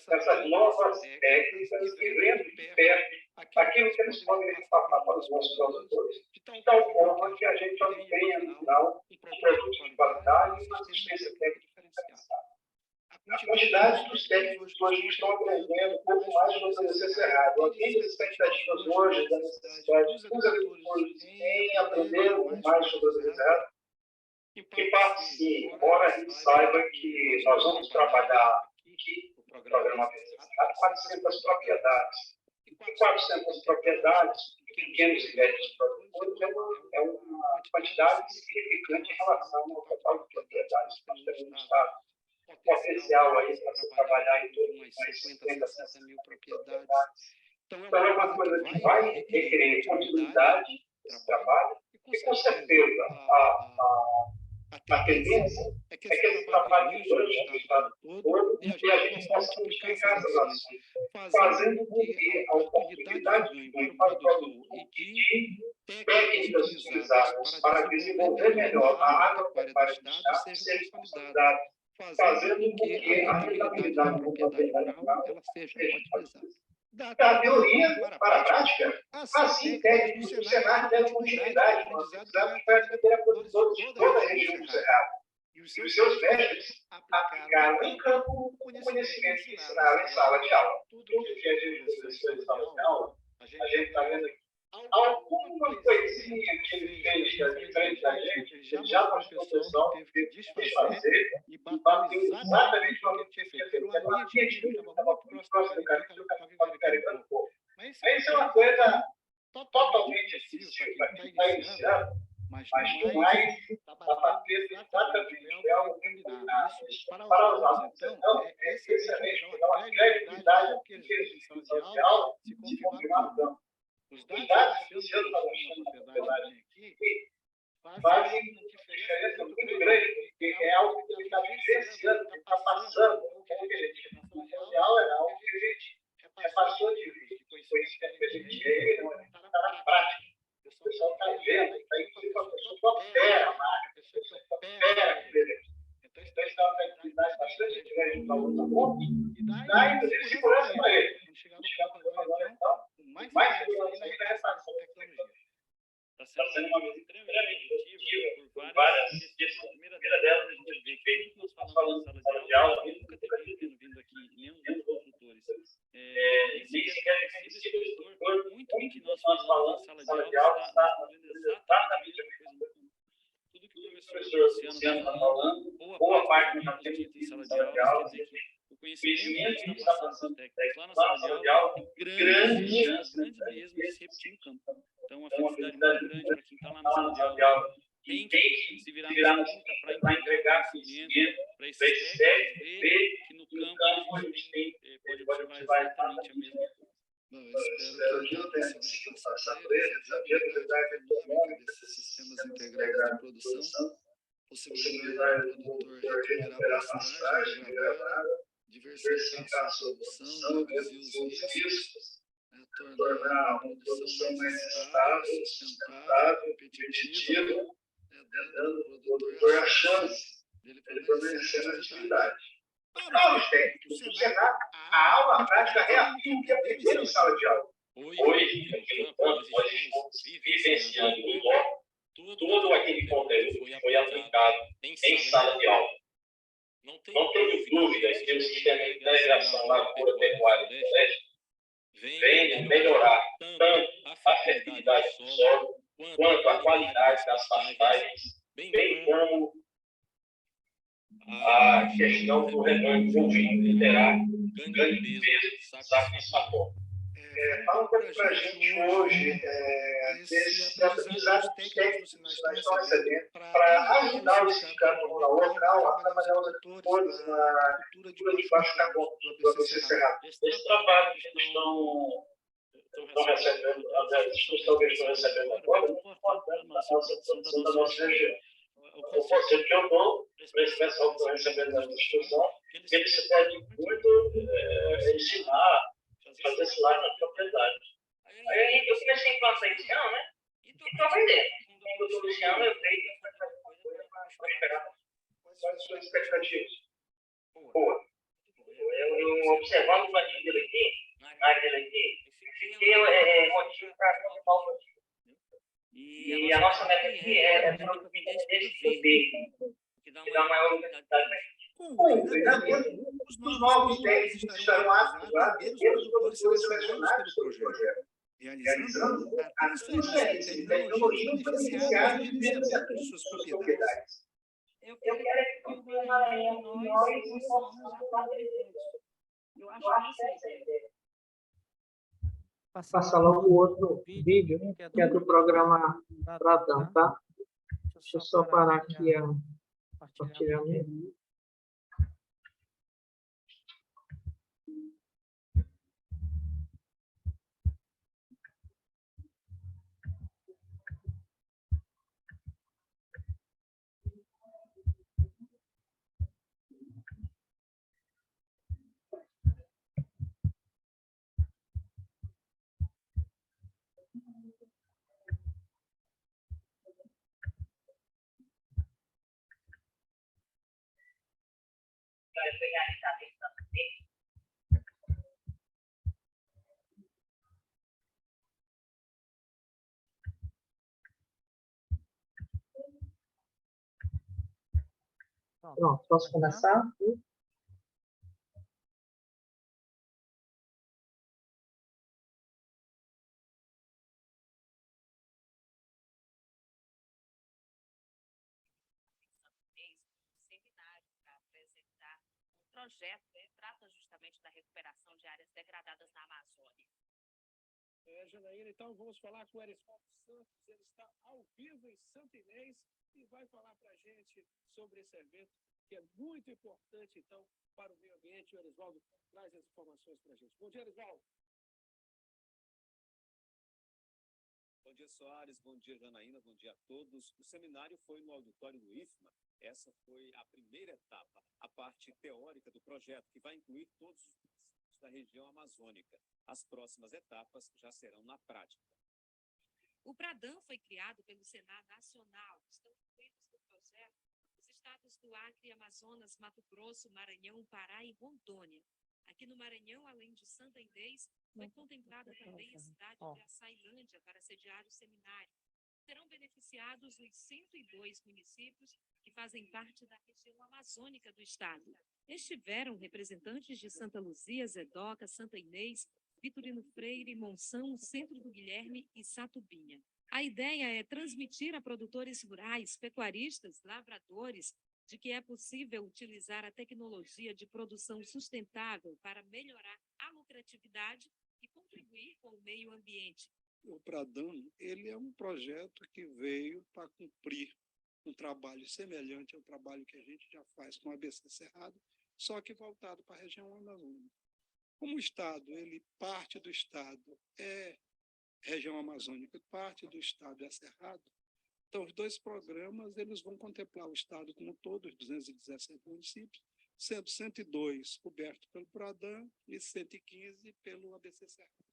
essas novas técnicas e vendo de perto aquilo que eles podem passar para os nossos produtores, de tal forma que a gente obtenha, no final, um produto de qualidade e uma assistência técnica diferenciada. A quantidade dos técnicos hoje que estão aprendendo um pouco mais sobre o ABC Cerrado, atende as expectativas hoje da necessidade dos agricultores em aprender mais sobre o ABC Cerrado, que participe, embora a gente saiba que nós vamos trabalhar aqui no programa ABC Cerrado 400 propriedades. E 400 propriedades, pequenos e médios produtores, é uma quantidade significante em relação ao total de propriedades que nós temos no Estado. Potencial aí para se trabalhar em torno de umas 50, 60 mil propriedades. Então, é uma coisa que vai requerer continuidade desse trabalho e, com certeza, a tendência é que esse trabalho durante o Estado todo e a gente possa multiplicar essas ações, fazendo com que a oportunidade de ganho para o produtor e de técnicas utilizadas para desenvolver melhor a agropecuária do Estado seja consolidada, fazendo com que a rentabilidade da propriedade rural ela seja otimizada. Da teoria para a prática, assim técnicos do Senar deram continuidade no aprendizado que vai atender a produtores de toda a região do Cerrado. E os seus mestres aplicaram em campo o conhecimento que ensinaram em sala de aula. Tudo que a gente professor em sala de aula, a gente está vendo aqui. Alguma coisinha que ele fez diferente da gente, ele já mostrou para o pessoal que teve que desfazer e bateu exatamente no que tinha feito. Era uma linha de tiro que estava muito próximo do cara que estava carregando um pouco. Mas isso é uma coisa totalmente difícil para quem está iniciando, mas no mais está batendo exatamente algo bem combinado. Para os alunos, então, é excelente, dá uma credibilidade ao que eles dizem em sala de aula, se confirmar no campo. Os dados que esse ano está mostrando na propriedade aqui fazem uma diferença muito grande, porque é algo que ele está vivenciando, que está passando, o que a gente na sala de aula é algo que a gente passou de conhecimento que a gente está na prática. O pessoal está vendo, está inclusive a pessoa que opera a máquina, a pessoa que opera aquele evento. Então, isso dá uma credibilidade bastante grande para os alunos e dá, inclusive, segurança para ele. Quando chegar no programa, então, mais segurança ainda é repartição da tecnologia. Está sendo uma visita extremamente positiva por várias questões. A primeira delas, a gente vê que tudo que nós falamos na sala de aula, eu nunca teria vindo aqui nenhum dos consultores. Nem sequer esse professor, muito do que nós falamos na sala de aula está exatamente a mesma coisa. Tudo que o professor Luciano está falando, boa parte do que a gente tem em sala de aula, quer dizer que o conhecimento que está passando para os técnicos lá na sala de aula tem grande chance mesmo de se repetir no campo. Então, uma felicidade muito grande para quem está lá na sala de aula. Tem que se virar na ponta para entregar conhecimento para esses técnicos, ver que no campo a gente pode observar exatamente a mesma coisa. Eu espero que eu tenha conseguido passar para eles a viabilidade econômica desses sistemas integrados de produção, possibilitar o produtor recuperar a pastagem gravada, diversificar a sua produção, reduzir os riscos, tornar a produção mais estável, sustentável, competitiva, dando ao produtor a chance de ele permanecer na atividade. Para os técnicos do Senar, a aula prática é aquilo que aprenderam em sala de aula. Hoje, aqui no campo, nós estamos vivenciando no bloco todo aquele conteúdo que foi aplicado em sala de aula. lavoura, pecuária e floresta vem melhorar tanto a fertilidade do solo quanto a qualidade das pastagens, bem como a questão do rebanho bovino, que terá ganho de peso satisfatório. Fala um pouco para a gente hoje desse aprendizado dos técnicos que nós estão recebendo para ajudar o sindicato rural local a trabalhar os agricultores na cultura de baixo carbono do ABC Cerrado. Esse trabalho que eles estão recebendo, as instruções que eles estão recebendo agora, é muito importante para a nossa produção da nossa região. O conselho que eu dou para esse pessoal que está recebendo essa instrução, que eles se devem muito ensinar, fazer esse lado na propriedade. Aí eu comecei a implantar esse ano, né? E estou aprendendo. Com o doutor Luciano, eu creio que a gente vai fazer uma coisa para esperar. Quais são as suas expectativas? Boa. Eu observando o plantio dele aqui, na área dele aqui, fiquei motivo para continuar o plantio. E a nossa meta aqui é produzir esse verde, que dá maior utilidade para a gente. Com o treinamento, os novos técnicos estarão aptos a atender os produtores selecionados pelo projeto, realizando a transferência de tecnologia para beneficiar o gerenciamento de suas propriedades. Eu quero que o Maranhão, nós possamos aprender isso. Eu acho que essa é a ideia. Passa logo o outro vídeo, que é do programa Pradão, tá? Deixa eu só parar aqui a compartilhamento. Vai pegar a cabeça dele. Pronto, posso começar? Seminário para apresentar um projeto que trata justamente da recuperação de áreas degradadas na Amazônia. Janaína, então vamos falar com o Erisvaldo Santos, ele está ao vivo em Santa Inês e vai falar para a gente sobre esse evento que é muito importante, então, para o meio ambiente. O Erisvaldo traz as informações para a gente. Bom dia, Erisvaldo. Bom dia, Soares. Bom dia, Janaína. Bom dia a todos. O seminário foi no auditório do IFMA. Essa foi a primeira etapa, a parte teórica do projeto, que vai incluir todos os municípios da região amazônica. As próximas etapas já serão na prática. O Pradão foi criado pelo Senar Nacional. Estão incluídos no projeto os estados do Acre, Amazonas, Mato Grosso, Maranhão, Pará e Rondônia. Aqui no Maranhão, além de Santa Inês, foi contemplada também a cidade de Açailândia para sediar o seminário. Serão beneficiados os 102 municípios que fazem parte da região amazônica do estado. Estiveram representantes de Santa Luzia, Zedoca, Santa Inês, Vitorino Freire, Monção, Centro do Guilherme e Satubinha. A ideia é transmitir a produtores rurais, pecuaristas, lavradores, de que é possível utilizar a tecnologia de produção sustentável para melhorar a lucratividade e contribuir com o meio ambiente. O Pradão, ele é um projeto que veio para cumprir um trabalho semelhante ao trabalho que a gente já faz com a ABC Cerrado, só que voltado para a região amazônica. Como o Estado, parte do Estado é região amazônica, parte do Estado é Cerrado, então os dois programas eles vão contemplar o Estado como todo, os 217 municípios, sendo 102 cobertos pelo Pradão e 115 pelo ABC Cerrado.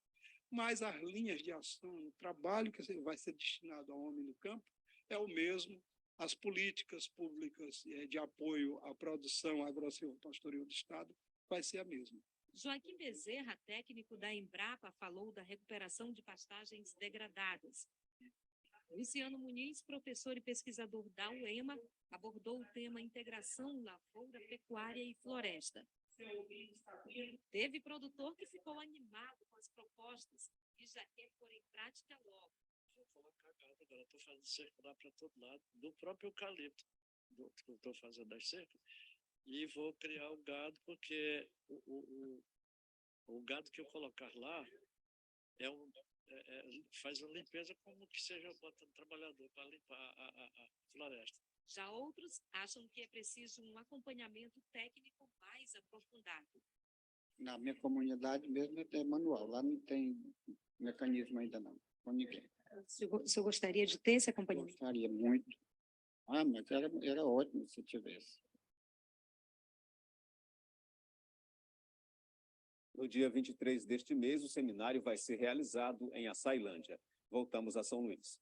Mas as linhas de ação, o trabalho que vai ser destinado ao homem no campo é o mesmo, as políticas públicas de apoio à produção agro-pastoril do Estado vai ser a mesma. Joaquim Bezerra, técnico da Embrapa, falou da recuperação de pastagens degradadas. Luciano Muniz, professor e pesquisador da UEMA, abordou o tema integração lavoura, pecuária e floresta. Teve produtor que ficou animado com as propostas e já quer pôr em prática logo. Vou colocar gado agora, estou fazendo cerca lá para todo lado, do próprio eucalipto, que eu estou fazendo as cercas, e vou criar o gado, porque o gado que eu colocar lá faz uma limpeza como que seja botando trabalhador para limpar a floresta. Já outros acham que é preciso um acompanhamento técnico mais aprofundado. Na minha comunidade mesmo é manual, lá não tem mecanismo ainda não, com ninguém. O senhor gostaria de ter esse acompanhamento? Gostaria muito. Mas era ótimo se tivesse. No dia 23 deste mês, o seminário vai ser realizado em Açailândia. Voltamos a São Luís.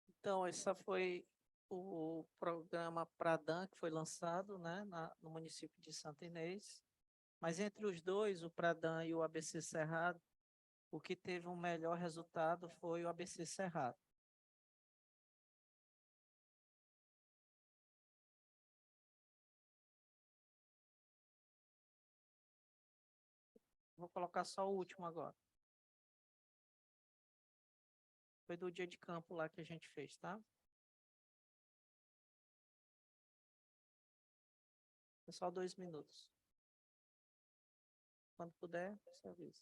Então, esse foi o programa Pradam, que foi lançado, né, no município de Santa Inês. Mas entre os dois, o Pradam e o ABC Cerrado, o que teve um melhor resultado foi o ABC Cerrado. Vou colocar só o último agora. Foi do dia de campo lá que a gente fez, tá? É só 2 minutos. Quando puder, você avisa.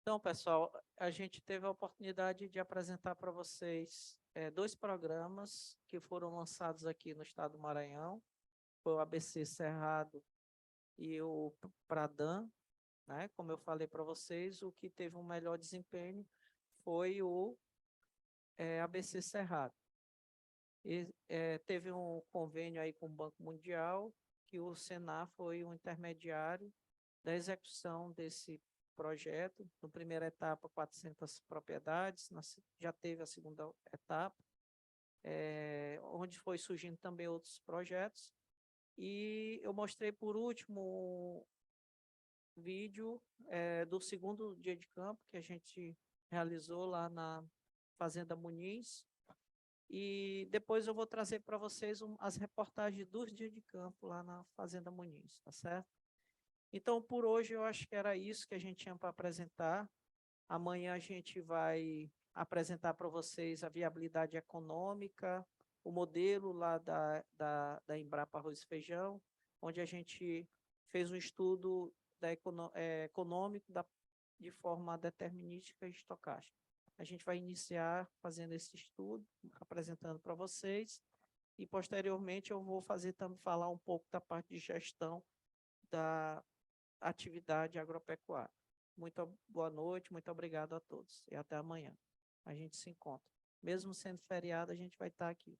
Então, pessoal, a gente teve a oportunidade de apresentar para vocês 2 programas que foram lançados aqui no estado do Maranhão, foi o ABC Cerrado e o Pradam, né? Como eu falei para vocês, o que teve um melhor desempenho foi o ABC Cerrado. Teve um convênio aí com o Banco Mundial, que o Senar foi o intermediário da execução desse projeto. Na primeira etapa, 400 propriedades, já teve a segunda etapa, onde foi surgindo também outros projetos. E eu mostrei, por último, vídeo do segundo dia de campo que a gente realizou lá na Fazenda Muniz. E depois eu vou trazer para vocês as reportagens dos dias de campo lá na Fazenda Muniz, tá certo? Então, por hoje, eu acho que era isso que a gente tinha para apresentar. Amanhã a gente vai apresentar para vocês a viabilidade econômica, o modelo lá da Embrapa Arroz e Feijão, onde a gente fez um estudo econômico de forma determinística e estocástica. A gente vai iniciar fazendo esse estudo, apresentando para vocês, e posteriormente eu vou falar um pouco da parte de gestão da atividade agropecuária. Muito boa noite, muito obrigado a todos e até amanhã. A gente se encontra. Mesmo sendo feriado, a gente vai estar aqui.